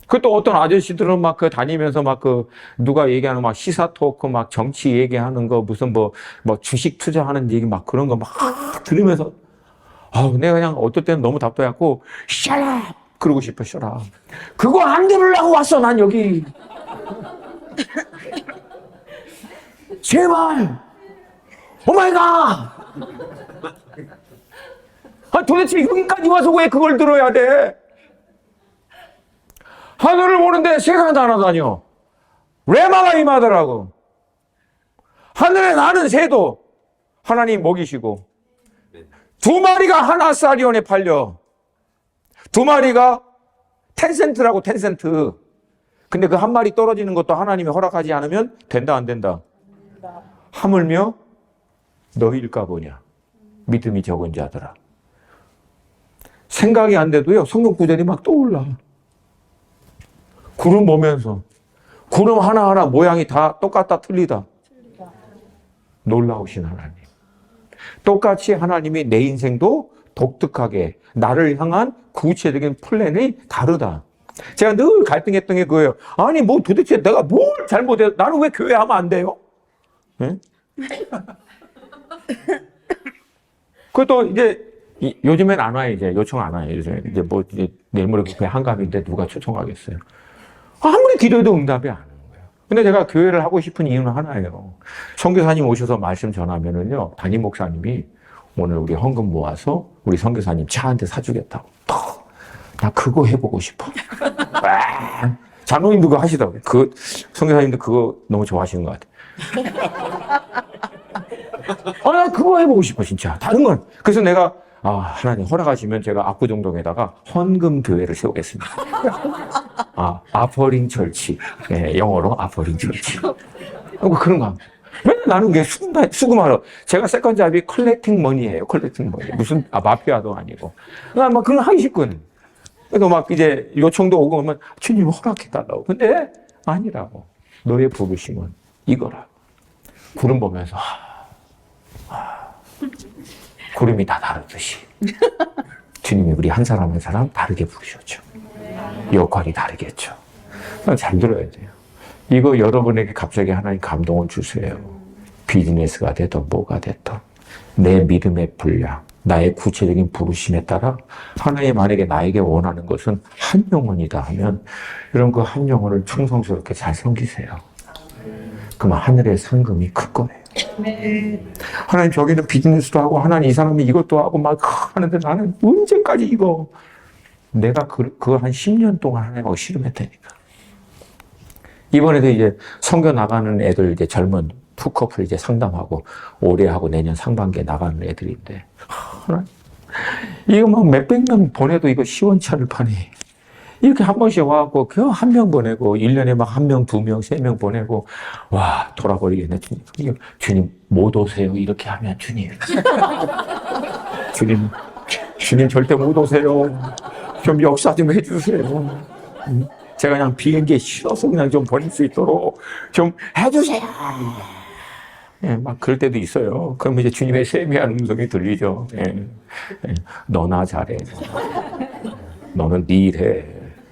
그 또 어떤 아저씨들은 막 그 다니면서 막 그 누가 얘기하는 막 시사 토크 막 정치 얘기하는 거 무슨 뭐 주식 투자하는 얘기 막 그런 거 막 들으면서 내가 그냥 어떨 때는 너무 답답해갖고 shut up 그러고 싶어. shut up 그거 안 들으려고 왔어 난 여기. 제발 오마이갓! 도대체 여기까지 와서 왜 그걸 들어야 돼? 하늘을 보는데 새가 날아다녀. 레마가 임하더라고. 하늘에 나는 새도 하나님 먹이시고, 2마리가 한 아사리온에 팔려. 2마리가 10센트라고, 10센트. 근데 그 1마리 떨어지는 것도 하나님이 허락하지 않으면 된다, 안 된다? 하물며 너희일까 보냐. 믿음이 적은 자들아. 생각이 안 돼도요, 성경 구절이 막 떠올라. 구름 보면서. 구름 하나하나 모양이 다 똑같다, 틀리다. 놀라우신 하나님. 똑같이 하나님이 내 인생도 독특하게 나를 향한 구체적인 플랜이 다르다. 제가 늘 갈등했던 게 그거예요. 아니 뭐 도대체 내가 뭘 잘못해서 나는 왜 교회 하면 안 돼요? 네? 그것도 이제 요즘엔 안 와요. 이제 요청 안 와요. 이제 뭐 이제 내일 모레 교회 한갑인데 누가 초청하겠어요? 아무리 기도해도 응답이 안 오는 거예요. 근데 제가 교회를 하고 싶은 이유는 하나예요. 선교사님 오셔서 말씀 전하면은요, 담임 목사님이 오늘 우리 헌금 모아서 우리 선교사님 차 한 대 사주겠다고. 나 그거 해보고 싶어. 장로님도 그거 하시더라고요. 그 선교사님도 그거 너무 좋아하시는 것 같아요. 나 그거 해보고 싶어 진짜. 다른 건. 그래서 내가 하나님 허락하시면 제가 압구정동에다가 헌금 교회를 세우겠습니다. 아퍼링 철치. 네, 영어로 아퍼링 철치. 그런 거. 맨날 나는 게 수금하러. 제가 세컨잡이 컬렉팅 머니예요. 컬렉팅 머니. 무슨 마피아도 아니고. 막 그런 거 하기 싫거든. 그래서 막 이제 요청도 오고 오면 주님 허락해달라고. 근데 아니라고. 너의 부르심은 이거라. 구름 보면서 구름이 다 다르듯이 주님이 우리 한 사람 한 사람 다르게 부르셨죠. 역할이 다르겠죠. 잘 들어야 돼요. 이거 여러분에게 갑자기 하나님 감동을 주세요. 비즈니스가 됐든 뭐가 됐든 내 믿음의 분량, 나의 구체적인 부르심에 따라 하나님 만약에 나에게 원하는 것은 한 영혼이다 하면 여러분 그 한 영혼을 충성스럽게 잘 섬기세요. 그러면 하늘의 상금이 클 거예요. 하나님 저기는 비즈니스도 하고 하나님 이 사람이 이것도 하고 막 하는데 나는 언제까지 이거 내가 그거 한 10년 동안 하나님하고 씨름했다니까. 이번에도 이제 선교 나가는 애들 이제 젊은 투 커플 이제 상담하고 올해 하고 내년 상반기에 나가는 애들인데 이거 막 몇백 명 보내도 이거 시원치 않을 판에 이렇게 한 번씩 와갖고 그 한 명 보내고 1년에 막 1명, 2명, 3명 보내고 와 돌아버리겠네 주님. 주님 못 오세요 이렇게 하면 주님 주님 절대 못 오세요. 좀 역사 좀 해주세요. 제가 그냥 비행기에 실어서 그냥 좀 보낼 수 있도록 좀 해주세요. 예, 막 그럴 때도 있어요. 그럼 이제 주님의 세미한 음성이 들리죠. 예. 너나 잘해. 너는 네 일 해.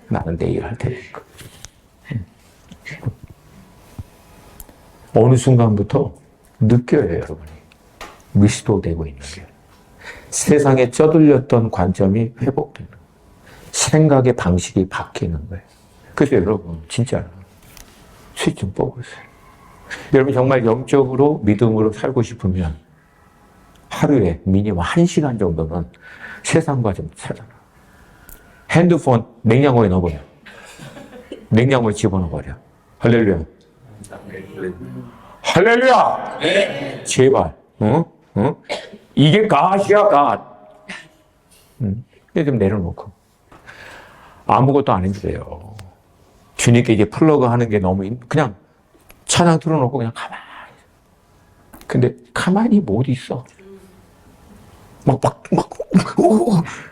나는 내 일 할 테니까. 어느 순간부터 느껴요, 여러분이. 리스토되고 있는 게. 세상에 쩌들렸던 관점이 회복되는 거예요. 생각의 방식이 바뀌는 거예요. 그래서 여러분, 진짜 스위치 좀 뽑으세요. 여러분 정말 영적으로 믿음으로 살고 싶으면 하루에 미니멈 1시간 정도는 세상과 좀 살아라. 핸드폰 냉장고에 넣어버려. 냉장고에 집어넣어버려. 할렐루야. 할렐루야. 네. 제발. 이게 갓이야 갓. 이제 좀 내려놓고 아무것도 안 해주세요. 주님께 이제 플러그 하는 게 너무 그냥 찬양 틀어놓고 그냥 가만히. 근데 가만히 못 있어. 막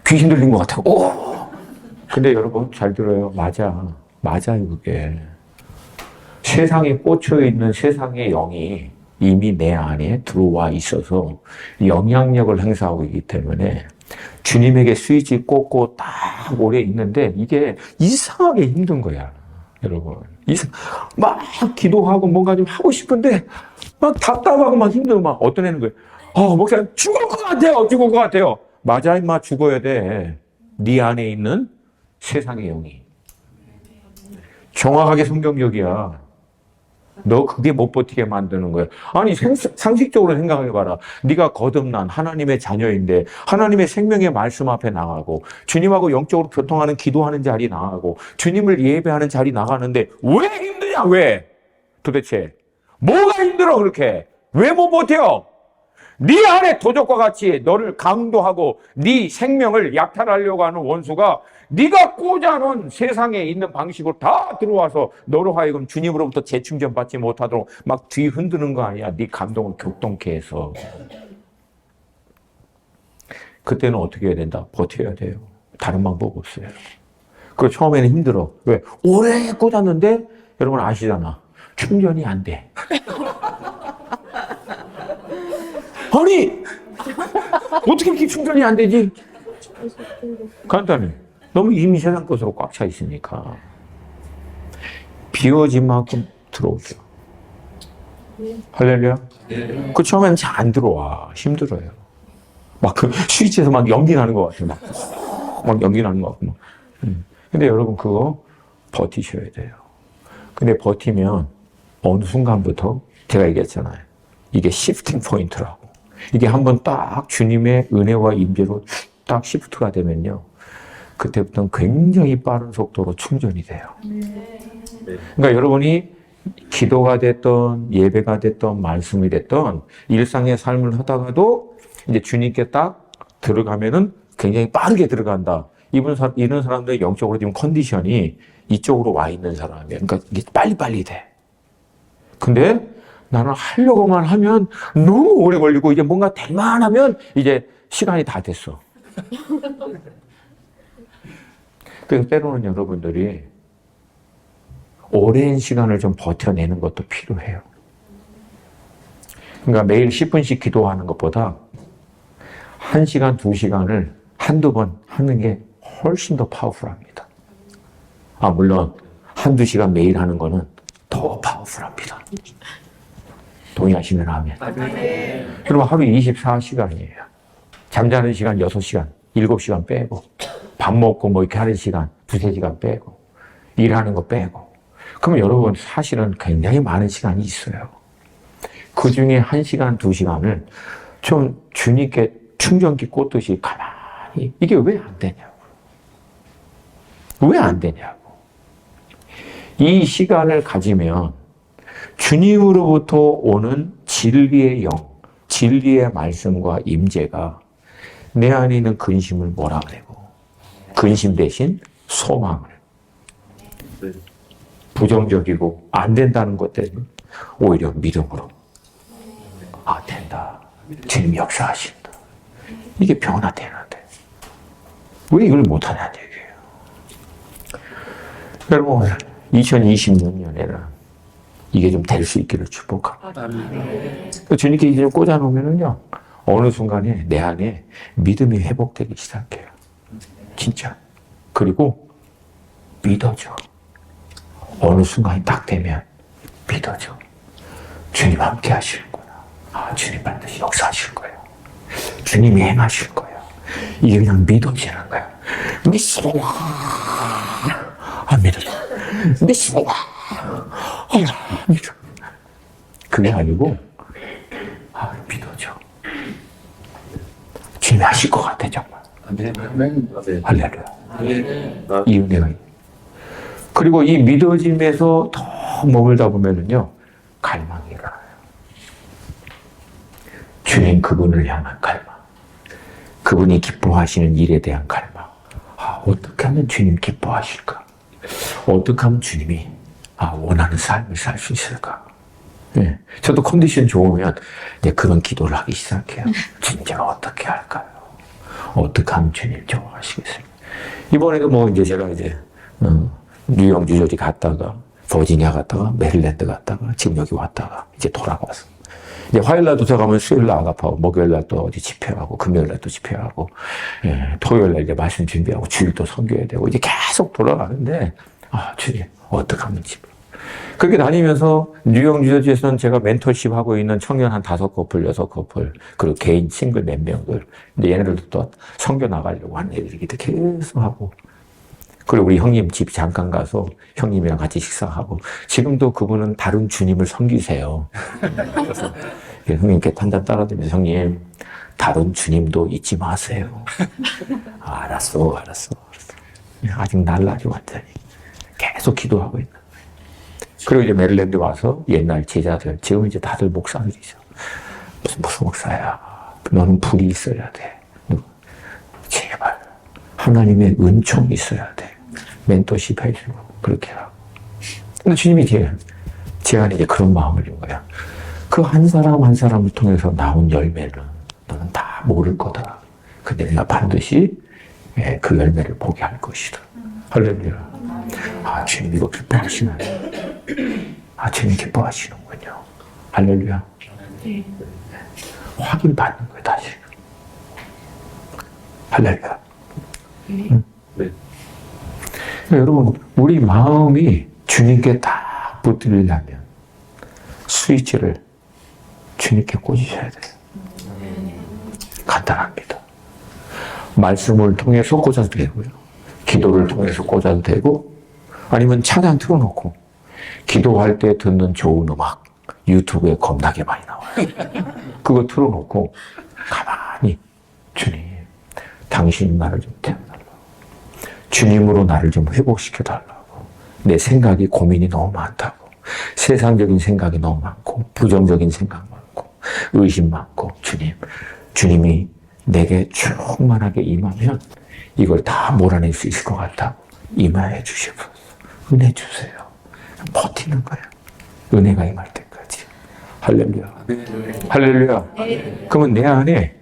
귀신 들린 것 같아. 근데 여러분 잘 들어요. 맞아요 그게. 세상에 꽂혀있는 세상의 영이 이미 내 안에 들어와 있어서 영향력을 행사하고 있기 때문에 주님에게 스위치 꽂고 딱 오래 있는데 이게 이상하게 힘든 거야. 여러분. 막 기도하고 뭔가 좀 하고 싶은데 막 답답하고 막 힘들고 막 어떤 애는 거예요. 목사님 죽을 것 같아요. 맞아 임마 죽어야 돼. 네 안에 있는 세상의 영이. 정확하게 성경적이야. 너 그게 못 버티게 만드는 거야. 아니, 상식적으로 생각해봐라. 네가 거듭난 하나님의 자녀인데 하나님의 생명의 말씀 앞에 나가고 주님하고 영적으로 교통하는 기도하는 자리 나가고 주님을 예배하는 자리 나가는데 왜 힘드냐? 왜? 도대체 뭐가 힘들어 그렇게? 왜 못 버텨? 네 안에 도적과 같이 너를 강도하고 네 생명을 약탈하려고 하는 원수가 네가 꽂아놓은 세상에 있는 방식으로 다 들어와서 너로 하여금 주님으로부터 재충전 받지 못하도록 막 뒤 흔드는 거 아니야. 네 감동을 격동케 해서. 그때는 어떻게 해야 된다? 버텨야 돼요. 다른 방법 없어요. 그 처음에는 힘들어. 왜? 오래 꽂았는데 여러분 아시잖아. 충전이 안 돼. 아니, 어떻게 이렇게 충전이 안 되지? 간단해. 너무 이미 세상 것으로 꽉 차 있으니까. 비워진 만큼 들어오죠. 할렐루야? 네. 그 처음에는 잘 안 들어와. 힘들어요. 막 그 스위치에서 막 연기 나는 것 같아요. 막 연기 나는 것 같고. 근데 여러분 그거 버티셔야 돼요. 근데 버티면 어느 순간부터 제가 얘기했잖아요. 이게 시프팅 포인트라고. 이게 한번 딱 주님의 은혜와 임재로 딱 시프트가 되면요. 그때부터는 굉장히 빠른 속도로 충전이 돼요. 그러니까 여러분이 기도가 됐던 예배가 됐던 말씀이 됐던 일상의 삶을 하다가도 이제 주님께 딱 들어가면은 굉장히 빠르게 들어간다. 이런 사람들의 영적으로 지금 컨디션이 이쪽으로 와 있는 사람이에요. 그러니까 이게 빨리빨리 돼. 근데 나는 하려고만 하면 너무 오래 걸리고 이제 뭔가 될만 하면 이제 시간이 다 됐어. 그래서 때로는 여러분들이 오랜 시간을 좀 버텨내는 것도 필요해요. 그러니까 매일 10분씩 기도하는 것보다 1시간, 2시간을 한두 번 하는 게 훨씬 더 파워풀합니다. 물론 한두 시간 매일 하는 거는 더 파워풀합니다. 동의하시면 하면. 그러면 하루 24시간이에요. 잠자는 시간 6시간, 7시간 빼고, 밥 먹고 뭐 이렇게 하는 시간 2-3시간 빼고, 일하는 거 빼고. 그러면 여러분 사실은 굉장히 많은 시간이 있어요. 그 중에 1시간, 2시간을 좀 주님께 충전기 꽂듯이 가만히, 이게 왜 안 되냐고. 왜 안 되냐고. 이 시간을 가지면 주님으로부터 오는 진리의 영, 진리의 말씀과 임재가 내 안에 있는 근심을 몰아내고 근심 대신 소망을, 부정적이고 안 된다는 것들은 오히려 믿음으로 된다. 주님 역사하신다. 이게 변화되는데 왜 이걸 못하냐는 얘기예요. 여러분 2026년에는 이게 좀 될 수 있기를 축복합니다. 주님께 이제 좀 꽂아놓으면은요, 어느 순간에 내 안에 믿음이 회복되기 시작해요. 진짜. 그리고 믿어져. 어느 순간이 딱 되면 믿어져. 주님 함께 하시는구나. 주님 반드시 역사하실 거예요. 주님이 행하실 거예요. 이게 그냥 믿어지는 거예요. 믿습니다. 안 믿어져. 믿습니다. 믿어. 그게 아니고, 믿어져. 주님이 하실 것 같아, 정말. 할렐루야. 이 은혜가. 그리고 이 믿어짐에서 더 머물다 보면은요, 갈망이 일어나요. 주님 그분을 향한 갈망. 그분이 기뻐하시는 일에 대한 갈망. 어떻게 하면 주님 기뻐하실까? 어떻게 하면 주님이 원하는 삶을 살 수 있을까? 네. 저도 컨디션 좋으면 이제 그런 기도를 하기 시작해요. 진짜 어떻게 할까요? 어떻게 하면 주님 좋아하시겠습니까? 이번에도 뭐 이제 제가 이제 뉴욕, 뉴저지 갔다가 버지니아 갔다가 메릴랜드 갔다가 지금 여기 왔다가 이제 돌아가서 이제 화요일날 도착하면 수요일날 아가파고 목요일날 또 어디 집회하고 금요일날 또 집회하고 토요일날 이제 말씀 준비하고 주일 또 선교해야 되고 이제 계속 돌아가는데 주님 어떻게 하면 집을 그렇게 다니면서 뉴욕, 뉴저지에서는 제가 멘토십 하고 있는 청년 한 5커플, 6커플, 그리고 개인 싱글 몇 명들, 이제 얘네들도 또 선교 나가려고 하는 애들이 계속 하고. 그리고 우리 형님 집 잠깐 가서 형님이랑 같이 식사하고, 지금도 그분은 다른 주님을 섬기세요. 그래서 형님께 한잔 따라드리면서, 형님, 다른 주님도 잊지 마세요. 알았어. 아직 날라죠, 완전히. 계속 기도하고 있는 거예요. 그리고 이제 메릴랜드 와서 옛날 제자들, 지금 이제 다들 목사들이죠. 무슨 목사야. 너는 불이 있어야 돼. 제발. 하나님의 은총이 있어야 돼. 멘토십 해주고, 그렇게 하고. 근데 주님이 제 안에 이제 그런 마음을 준 거야. 그 한 사람 한 사람을 통해서 나온 열매를 너는 다 모를 거다. 근데 내가 반드시 그 열매를 보게 할 것이다. 할렐루야. 아, 주님 이거 기뻐하시네. 아, 주님 기뻐하시는군요. 할렐루야. 확인 받는 거예요, 다시. 할렐루야. 네. 여러분, 우리 마음이 주님께 딱 붙들리려면 스위치를 주님께 꽂으셔야 돼요. 간단합니다. 말씀을 통해서 꽂아도 되고요. 기도를 통해서 꽂아도 되고, 아니면 찬양 틀어놓고, 기도할 때 듣는 좋은 음악, 유튜브에 겁나게 많이 나와요. 그거 틀어놓고, 가만히, 주님, 당신 나를 좀 태워달라고. 주님으로 나를 좀 회복시켜달라고. 내 생각이, 고민이 너무 많다고. 세상적인 생각이 너무 많고, 부정적인 생각 많고, 의심 많고, 주님이 내게 충만하게 임하면 이걸 다 몰아낼 수 있을 것 같다고 임하여 주시옵소서. 은혜 주세요. 버티는 거예요. 은혜가 임할 때까지. 할렐루야. 할렐루야. 그러면 내 안에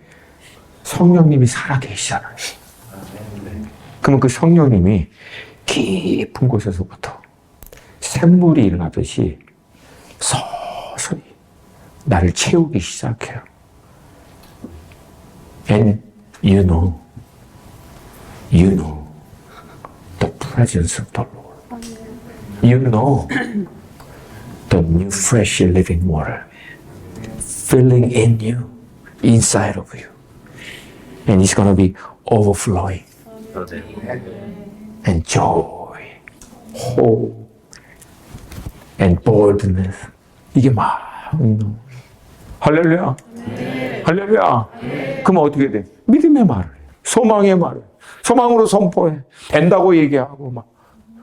성령님이 살아계시잖아요. 그러면 그 성령님이 깊은 곳에서부터 샘물이 일어나듯이 서서히 나를 채우기 시작해요. And you know the presence of the Lord. You know the new fresh living water filling in you, inside of you. And it's going to be overflowing. And joy, hope, and boldness. 이게 막 할렐루야. 할렐루야. 그러면 어떻게 돼? 믿음의 말을, 소망의 말을, 소망으로 선포해. 된다고 얘기하고 막.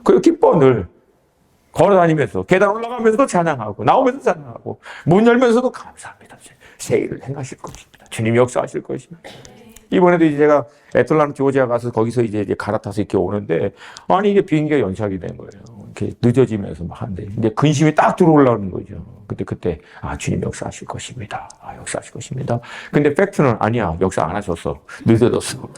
그 기뻐 늘. 걸어다니면서, 계단 올라가면서도 찬양하고, 나오면서 찬양하고, 문 열면서도 감사합니다. 새 일을 행하실 것입니다. 주님 역사하실 것입니다. 이번에도 이제 제가 애틀란타 조지아 가서 거기서 이제 갈아타서 이렇게 오는데, 아니, 이게 비행기가 연착이 된 거예요. 이렇게 늦어지면서 막 하는데, 이제 근심이 딱 들어올라오는 거죠. 그때, 아, 주님 역사하실 것입니다. 아, 역사하실 것입니다. 근데 팩트는 아니야. 역사 안 하셨어. 늦어졌어.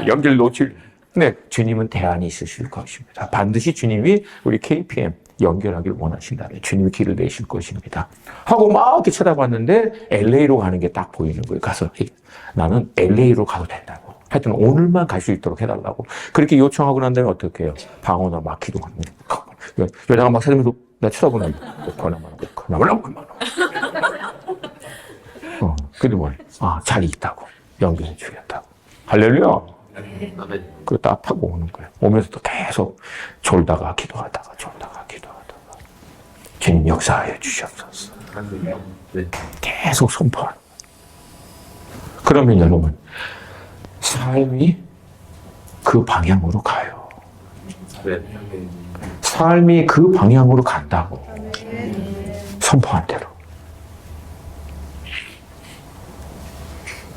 연결 놓칠. 근데 주님은 대안이 있으실 것입니다. 반드시 주님이 우리 KPM 연결하기를 원하신다면 주님이 길을 내실 것입니다. 하고 막 이렇게 쳐다봤는데 LA로 가는 게 딱 보이는 거예요. 가서 나는 LA로 가도 된다고. 하여튼 오늘만 갈 수 있도록 해달라고. 그렇게 요청하고 난 다음에 어떻게 해요? 방언을 막 기도하는 거예요. 여자가 막 찾으면서 나 쳐다보는 거예요. 근데 뭐예요? 아, 자리 있다고. 연결해 주겠다고. 할렐루야. 그거 딱 타고 오는 거예요. 오면서도 계속 졸다가 기도하다가 주님 역사하여 주시옵소서. 계속 선포하는 거예요. 그러면 여러분 삶이 그 방향으로 가요. 삶이 그 방향으로 간다고. 선포한 대로.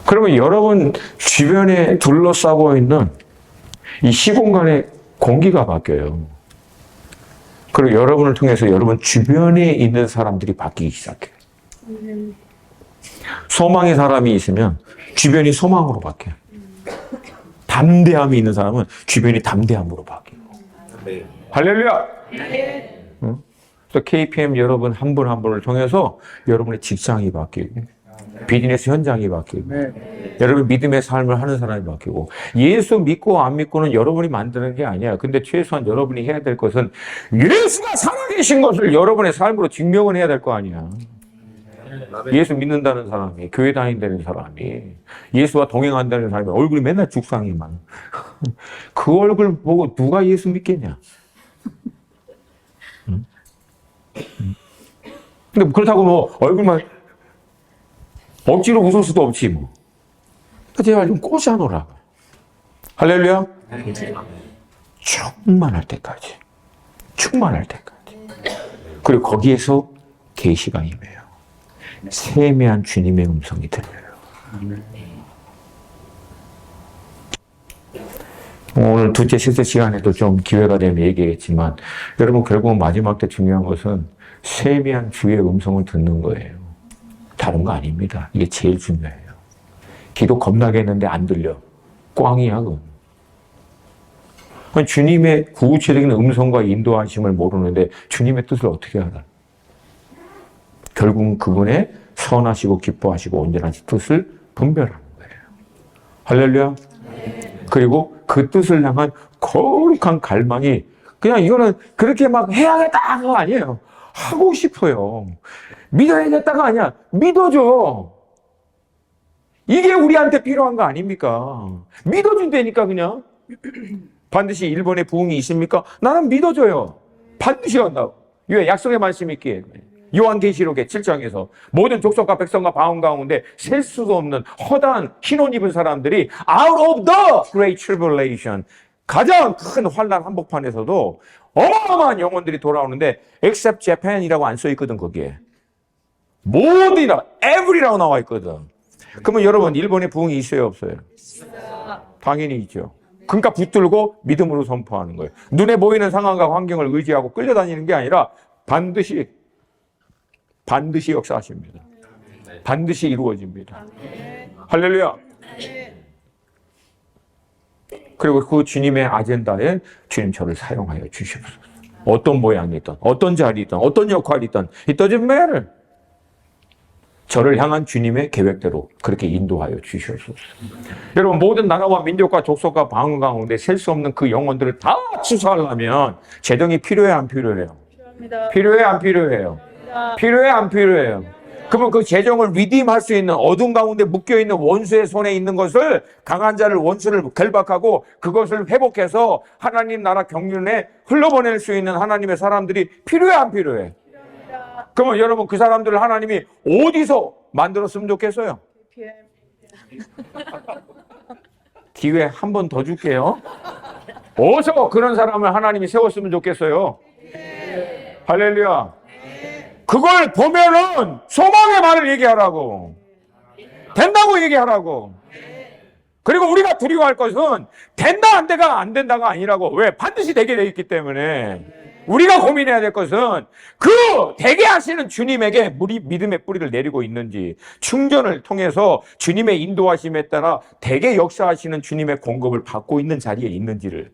그러면 여러분 주변에 둘러싸고 있는 이 시공간의 공기가 바뀌어요. 그리고 여러분을 통해서 여러분 주변에 있는 사람들이 바뀌기 시작해요. 소망의 사람이 있으면 주변이 소망으로 바뀌어요. 담대함이 있는 사람은 주변이 담대함으로 바뀌고. 할렐루야! 응? 그래서 KPM 여러분 한 분 한 분을 통해서 여러분의 직장이 바뀌고, 비즈니스 현장이 바뀌고, 여러분 믿음의 삶을 하는 사람이 바뀌고, 예수 믿고 안 믿고는 여러분이 만드는 게 아니야. 근데 최소한 여러분이 해야 될 것은 예수가 살아계신 것을 여러분의 삶으로 증명을 해야 될 거 아니야. 예수 믿는다는 사람이, 교회 다닌다는 사람이, 예수와 동행한다는 사람이 얼굴이 맨날 죽상이만. 그 얼굴 보고 누가 예수 믿겠냐? 응? 근데 그렇다고 뭐 얼굴만 억지로 웃을 수도 없지 뭐. 제발 좀 꽂아놓으라. 할렐루야. 충만할 때까지. 충만할 때까지. 그리고 거기에서 계시가 임해요. 세미한 주님의 음성이 들려요. 오늘 둘째, 셋째 시간에도 좀 기회가 되면 얘기했지만 여러분 결국 마지막 때 중요한 것은 세미한 주의 음성을 듣는 거예요. 다른 거 아닙니다. 이게 제일 중요해요. 기도 겁나게 했는데 안 들려. 꽝이야 그건. 주님의 구체적인 음성과 인도하심을 모르는데 주님의 뜻을 어떻게 알아? 결국은 그분의 선하시고 기뻐하시고 온전한 뜻을 분별하는 거예요. 할렐루야. 그리고 그 뜻을 향한 거룩한 갈망이 그냥 이거는 그렇게 막 해야겠다가 아니에요. 하고 싶어요. 믿어야겠다가 아니야. 믿어줘. 이게 우리한테 필요한 거 아닙니까? 믿어준다니까 그냥. 반드시 일본에 부흥이 있습니까? 나는 믿어줘요. 반드시 한다고. 왜? 약속의 말씀이 있기에. 요한계시록의 7장에서 모든 족속과 백성과 방언 가운데 셀 수도 없는 허다한 흰 옷 입은 사람들이 out of the great tribulation 가장 큰 환난 한복판에서도 어마어마한 영혼들이 돌아오는데 except Japan이라고 안 써 있거든 거기에. 모든이라 every라고 나와 있거든. 그러면 여러분 일본에 부흥이 있어요 없어요? 당연히 있죠. 그러니까 붙들고 믿음으로 선포하는 거예요. 눈에 보이는 상황과 환경을 의지하고 끌려다니는 게 아니라 반드시 역사하십니다. 반드시 이루어집니다. 할렐루야. 그리고 그 주님의 아젠다에 주님 저를 사용하여 주시옵소서. 어떤 모양이든 어떤 자리든 어떤 역할이든 it doesn't matter. 저를 향한 주님의 계획대로 그렇게 인도하여 주시옵소서. 여러분 모든 나라와 민족과 족속과 방언 가운데 셀 수 없는 그 영혼들을 다 추수하려면 재정이 필요해요 안 필요해요? 필요해요 안 필요해요? 필요해요 안 필요해요? 그러면 그 재정을 리딤할 수 있는 어둠 가운데 묶여있는 원수의 손에 있는 것을 강한 자를 원수를 결박하고 그것을 회복해서 하나님 나라 경륜에 흘러보낼 수 있는 하나님의 사람들이 필요해 안 필요해? 그러면 여러분 그 사람들을 하나님이 어디서 만들었으면 좋겠어요? 기회 한 번 더 줄게요. 어디서 그런 사람을 하나님이 세웠으면 좋겠어요? 할렐루야. 그걸 보면은 소망의 말을 얘기하라고. 된다고 얘기하라고. 그리고 우리가 두려워할 것은 된다 안 돼가 안 된다가 아니라고. 왜? 반드시 되게 돼 있기 때문에. 우리가 고민해야 될 것은 그 되게 하시는 주님에게 믿음의 뿌리를 내리고 있는지, 충전을 통해서 주님의 인도하심에 따라 되게 역사하시는 주님의 공급을 받고 있는 자리에 있는지를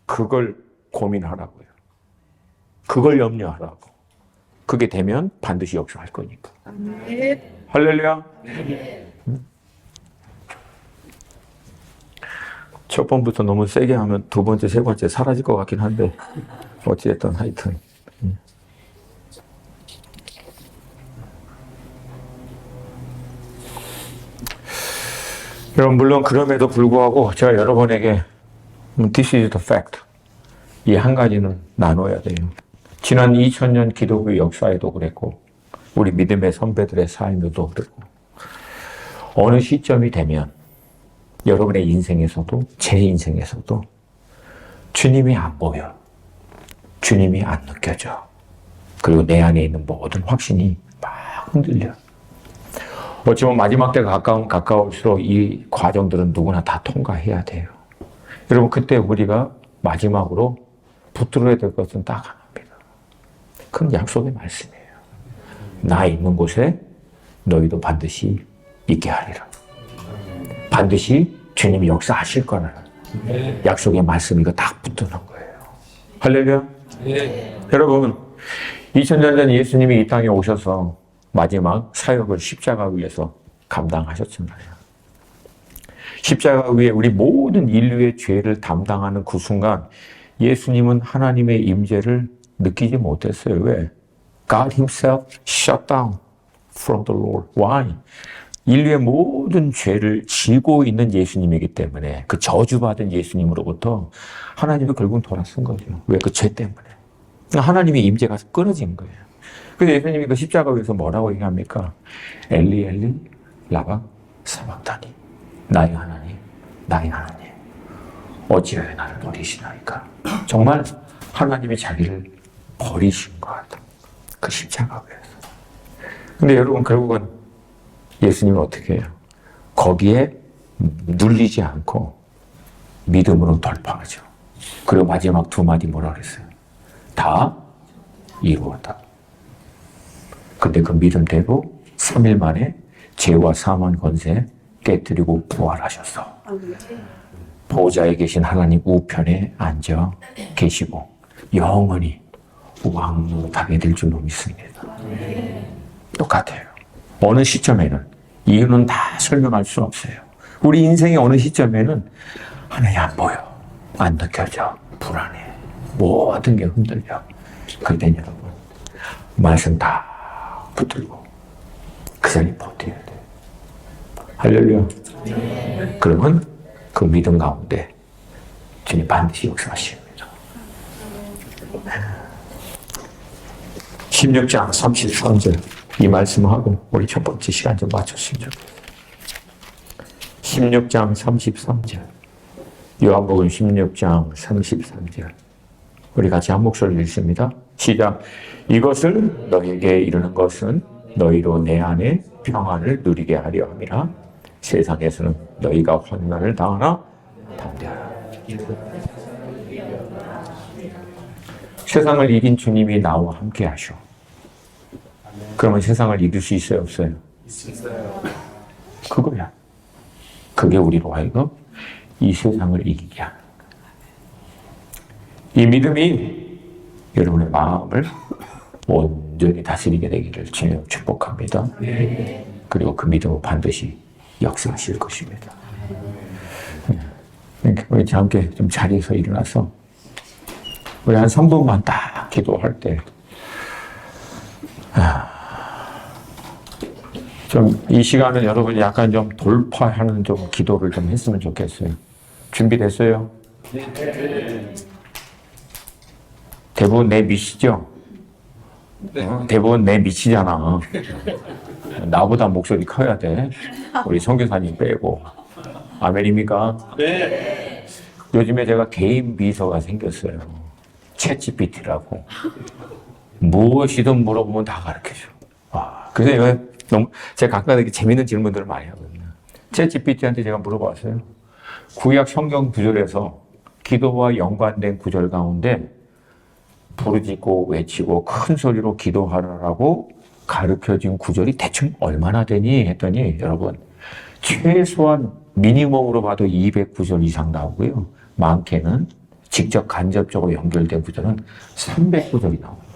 그걸 고민하라고요. 그걸 염려하라고. 그게 되면 반드시 역사할 거니까. 할렐루야. 첫 번부터 너무 세게 하면 두 번째, 세 번째 사라질 것 같긴 한데 어찌됐든 하여튼 여러분 물론 그럼에도 불구하고 제가 여러분에게 This is the fact 이 한 가지는 나눠야 돼요. 지난 2000년 기독교 역사에도 그랬고 우리 믿음의 선배들의 삶에도 그랬고 어느 시점이 되면 여러분의 인생에서도 제 인생에서도 주님이 안 보여. 주님이 안 느껴져. 그리고 내 안에 있는 모든 확신이 막 흔들려. 어찌보면 마지막 때가 가까울수록 이 과정들은 누구나 다 통과해야 돼요. 여러분 그때 우리가 마지막으로 붙들어야 될 것은 딱 하나입니다. 그건 약속의 말씀이에요. 나 있는 곳에 너희도 반드시 있게 하리라. 반드시 주님이 역사하실 거라는 약속의 말씀 이거 딱 붙드는 거예요. 할렐루야. 네. 여러분 2000년 전 예수님이 이 땅에 오셔서 마지막 사역을 십자가 위에서 감당하셨잖아요. 십자가 위에 우리 모든 인류의 죄를 담당하는 그 순간 예수님은 하나님의 임재를 느끼지 못했어요. 왜? God himself shut down from the Lord. Why? 인류의 모든 죄를 지고 있는 예수님이기 때문에 그 저주받은 예수님으로부터 하나님이 결국은 돌아선 거죠. 왜? 그 죄 때문에. 하나님의 임재가 끊어진 거예요. 그래서 예수님이 그 십자가 위에서 뭐라고 얘기합니까? 엘리 엘리 라바 사박다니 나의 하나님 나의 하나님 어찌하여 나를 버리시나이까. 정말 하나님이 자기를 버리신 것 같다. 그 십자가 위에서. 근데 여러분 결국은 예수님은 어떻게 해요? 거기에 눌리지 않고 믿음으로 돌파하죠. 그리고 마지막 두 마디 뭐라 그랬어요? 다 이루었다. 근데 그 믿음대로 3일 만에 죄와 사망 권세 깨뜨리고 부활하셨어. 보좌에 계신 하나님 우편에 앉아 계시고 영원히 왕노하게 될 줄로 믿습니다. 똑같아요. 어느 시점에는 이유는 다 설명할 수 없어요. 우리 인생의 어느 시점에는 하나님 안 보여, 안 느껴져, 불안해, 모든 게 흔들려. 그때 여러분 말씀 다 붙들고 그 자리 버텨야 돼. 할렐루야. 그러면 그 믿음 가운데 주님 반드시 역사하십니다. 16장 33절 이 말씀하고 우리 첫 번째 시간 좀 마쳤으면 좋겠어요. 16장 33절 요한복음 16장 33절 우리 같이 한 목소리로 읽습니다. 시작. 이것을 너희에게 이르는 것은 너희로 내 안에 평안을 누리게 하려 함이라. 세상에서는 너희가 환난을 당하나 담대하라. 세상을 이긴 주님이 나와 함께 하셔. 그러면 세상을 이길 수 있어요, 없어요? 있어요. 그거야. 그게 우리로 하여금 이 세상을 이기게 하는 거야. 이 믿음이 여러분의 마음을 온전히 다스리게 되기를 주님 축복합니다. 그리고 그 믿음은 반드시 역사하실 것입니다. 우리 함께 좀 자리에서 일어나서 우리 한 3분만 딱 기도할 때 좀 이 시간은 여러분이 약간 좀 돌파하는 좀 기도를 좀 했으면 좋겠어요. 준비됐어요? 대부분 내 미치죠? 대부분 내 미치잖아. 나보다 목소리 커야 돼. 우리 선교사님 빼고. 아멘입니까? 네. 요즘에 제가 개인 비서가 생겼어요. 챗GPT라고. 무엇이든 물어보면 다 가르쳐줘. 와, 그래서 이거 너무 제가 가끔 이렇게 재밌는 질문들을 많이 하거든요. 챗GPT한테 제가 물어봤어요. 구약 성경 구절에서 기도와 연관된 구절 가운데 부르짖고 외치고 큰 소리로 기도하라고 가르쳐진 구절이 대충 얼마나 되니 했더니 여러분 최소한 미니멈으로 봐도 200구절 이상 나오고요. 많게는 직접 간접적으로 연결된 구절은 300구절이 나옵니다.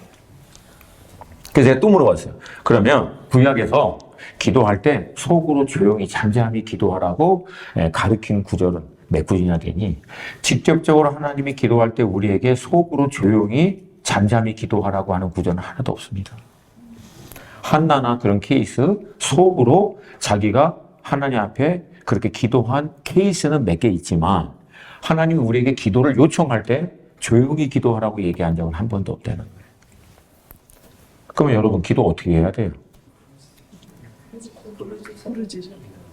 그래서 제가 또 물어봤어요. 그러면 구약에서 기도할 때 속으로 조용히 잠잠히 기도하라고 가르친 구절은 몇 구절이나 되니 직접적으로 하나님이 기도할 때 우리에게 속으로 조용히 잠잠히 기도하라고 하는 구절은 하나도 없습니다. 한나나 그런 케이스 속으로 자기가 하나님 앞에 그렇게 기도한 케이스는 몇 개 있지만 하나님이 우리에게 기도를 요청할 때 조용히 기도하라고 얘기한 적은 한 번도 없다는 거예요. 그러면 여러분 기도 어떻게 해야 돼요?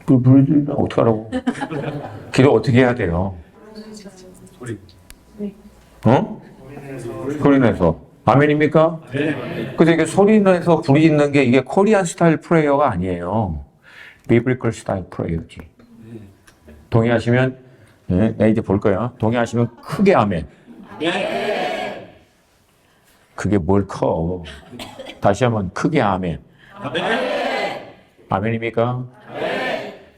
부르짖으면 어떡하라고? 기도 어떻게 해야 돼요? 어? 소리내서. 아멘입니까? 그래서 이게 소리내서 부르짖는 게 이게 코리안 스타일 프레이어가 아니에요. 비블리컬 스타일 프레이어지. 동의하시면, 네, 이제 볼 거야. 동의하시면 크게 아멘. 그게 뭘 커. 다시 한번 크게 아멘. 아멘입니까?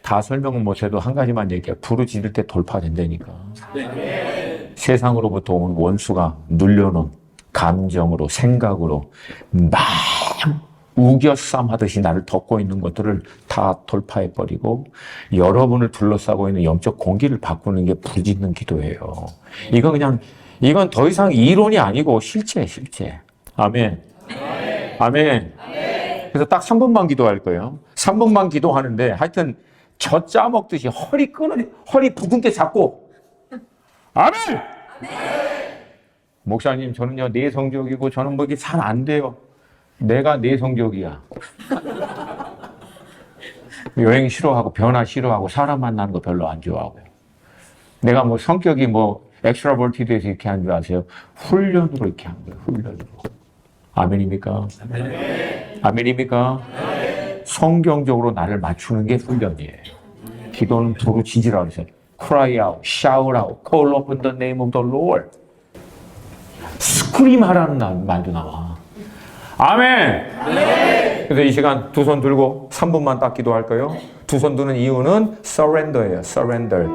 다 설명은 못해도 한 가지만 얘기해. 부르짖을 때 돌파된다니까. 세상으로부터 온 원수가 눌려놓은 감정으로 생각으로 막 우겨쌈 하듯이 나를 덮고 있는 것들을 다 돌파해버리고 여러분을 둘러싸고 있는 영적 공기를 바꾸는 게 부르짖는 기도예요. 이건 더 이상 이론이 아니고 실제. 아멘. 아멘. 그래서 딱 3분만 기도할 거예요. 3분만 기도하는데 하여튼 젖 짜먹듯이 허리 부둥켜 잡고 아멘! 목사님 저는요 내성적이고 저는 뭐 이게 잘 안 돼요. 내가 내성적이야. 여행 싫어하고 변화 싫어하고 사람 만나는 거 별로 안 좋아하고 내가 뭐 성격이 뭐 엑스트라버티드에서 이렇게 한 줄 아세요? 훈련으로 이렇게 한 거예요. 훈련으로. 아멘입니까? 아멘입니까? 성경적으로 나를 맞추는 게 훈련이에요. 기도는 두루 지지라고 해서 cry out, shout out, call upon the name of the Lord. 스크림 하라는 말도 나와. 아멘! 그래서 이 시간 두 손 들고 3분만 딱 기도할까요? 두 손 드는 이유는 surrender예요. surrender.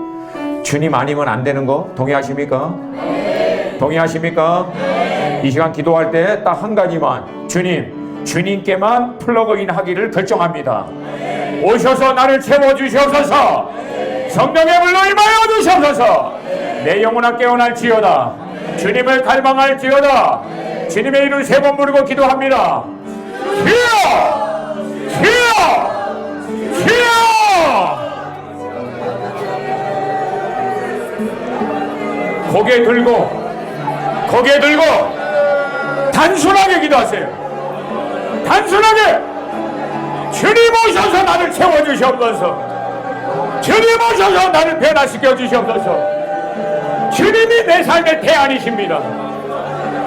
주님 아니면 안 되는 거 동의하십니까? 동의하십니까? 이 시간 기도할 때 딱 한 가지만 주님께만 플러그인 하기를 결정합니다. 오셔서 나를 채워주시옵소서. 성령의 불로 임하여 주시옵소서. 내 영혼아 깨어날지어다. 주님을 갈망할지어다. 주님의 이름 3번 부르고 기도합니다. 주여! 주여! 주여! 고개 들고 단순하게 기도하세요. 단순하게 주님 오셔서 나를 채워주시옵소서. 주님 오셔서 나를 변화시켜 주시옵소서. 주님이 내 삶의 대안이십니다.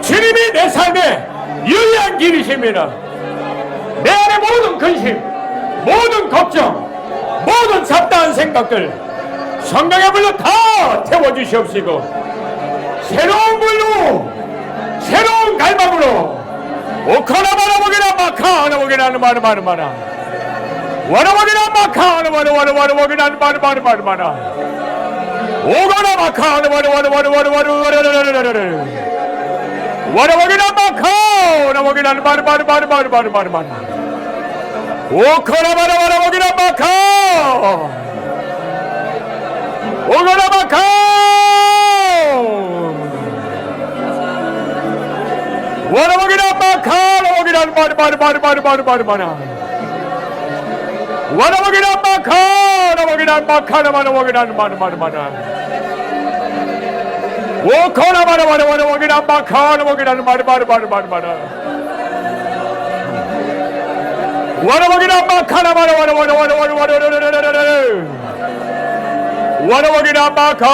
주님이 내 삶의 유일한 길이십니다. 내 안의 모든 근심, 모든 걱정, 모든 잡다한 생각들 성령의 불로 다 태워주시옵시고 새로운 불로 새로운 갈망으로 오카나바라보기나 마카나보기나 마르마르마라 와라보기나 마카나바라와라보기나 마르마르마라 오가나 마카나바라와라와라와라와라와라와라와라와라 와라보기나 마카나보기나 마르마르마르마르마르마라 오카나바라와라보기나 마카 오가나 마카 와라보기나 마카나보기나 마르마르마르마르마르마라 와라보기나 마카나보기나 마카나바라보기나 마르마르마라 오카나바라와라와라보기나 마카나보기나 마르마르마르마르마라 와라보기나 마카나바라와라와라와라와라와라와라와라와라 와라보기나 마카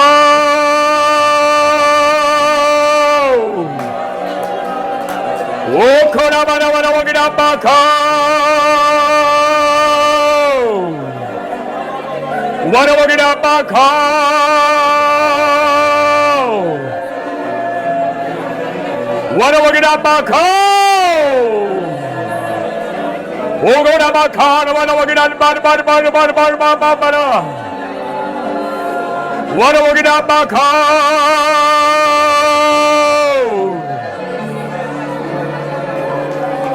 오카나바라와라와기나 마카 와라와기나 마카 와라와기나 마카 오가나 마카 와라와기나 마르마르마르마르마르마르마라 와라와기나 마카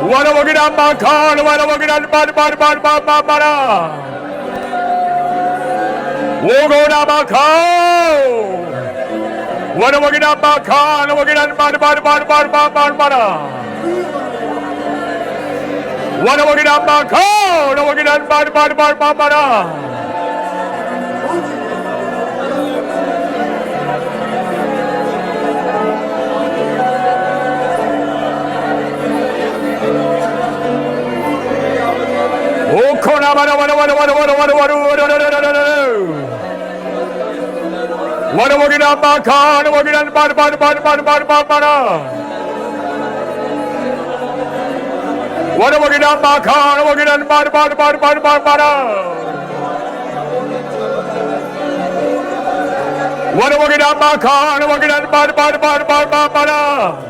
와라보기나 마카나 와라보기나 마르마르마르마르마라 오고나 마카 와라보기나 마카나 보기나 마르마르마르마르마르마라 와라보기나 마카나 보기나 마르마르마르마르마라 오코나 와라보기나 마카나 보기나 마르마르마르마르마르마라 와라보기나 마카나 보기나 마르마르마르마르마르마라 와라보기나 마카나 보기나 마르마르마르마르마르마라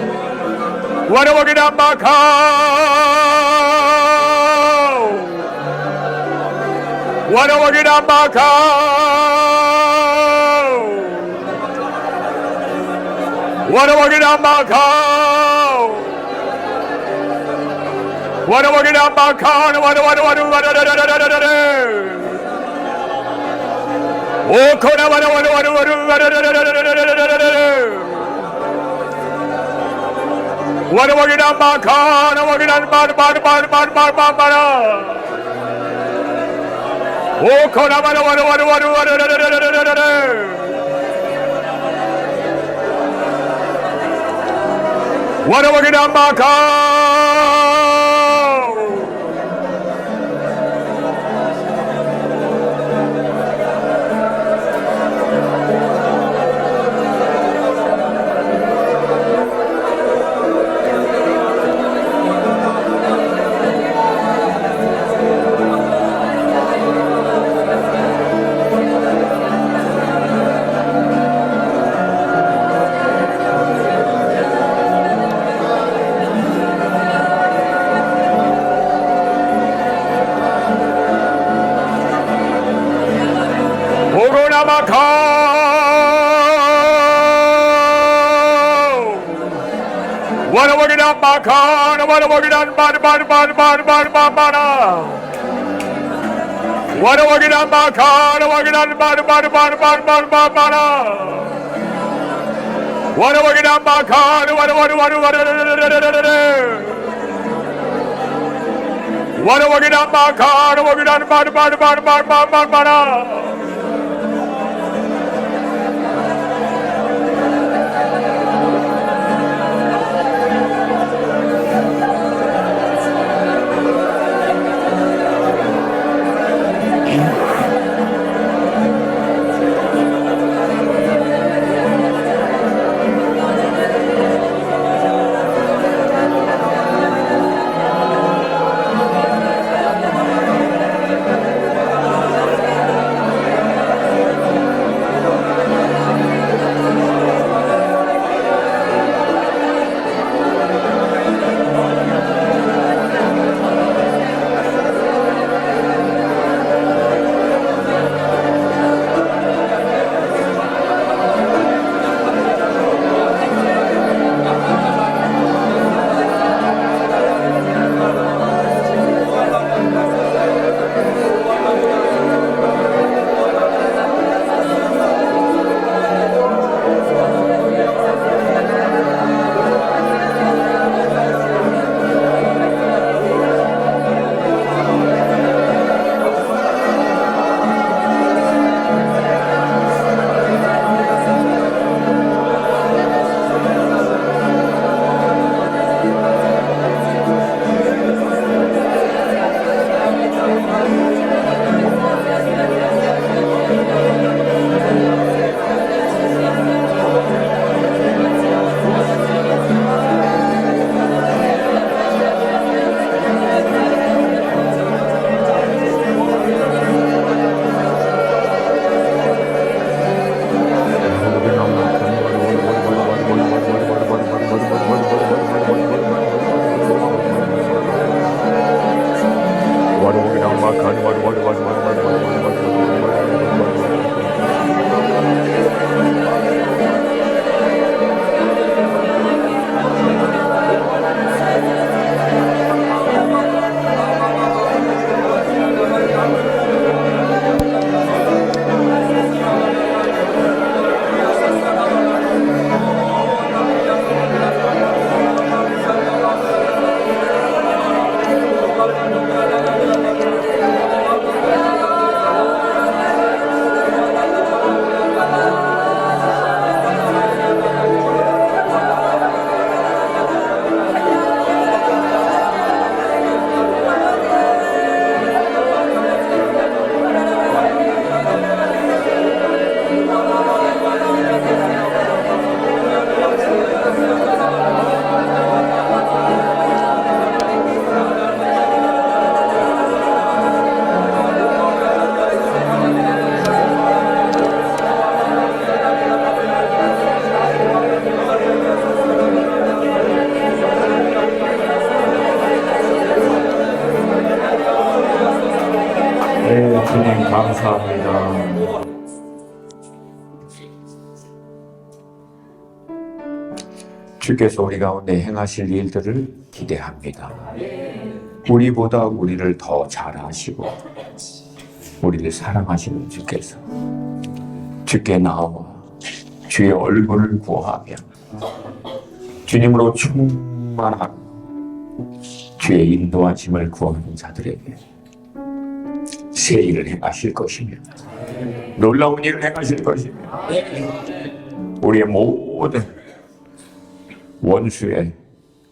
Warawagina Macau. Warawagina Macau. Warawagina Macau. Warawagina Macau. Oh, Kona Warawagina Macau. Oh, Kona Warawagina Macau. Warawagina Macau. Warawagina 감사합니다. 주께서 우리 가운데 행하실 일들을 기대합니다. 우리보다 우리를 더 잘 아시고 우리를 사랑하시는 주께서 주께 나와 주의 얼굴을 구하며 주님으로 충만한 주의 인도하심을 구하는 자들에게 새 일을 행하실 것이며 놀라운 일을 행하실 것이며 우리의 모든 원수의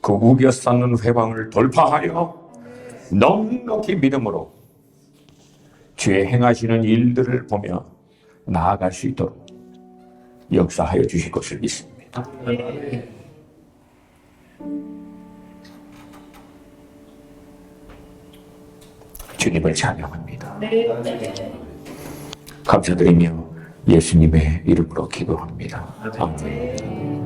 그 우겨쌓는 회방을 돌파하여 넉넉히 믿음으로 주의 행하시는 일들을 보며 나아갈 수 있도록 역사하여 주실 것을 믿습니다. 주님을 찬양합니다. 감사드리며 예수님의 이름으로 기도합니다. 아멘.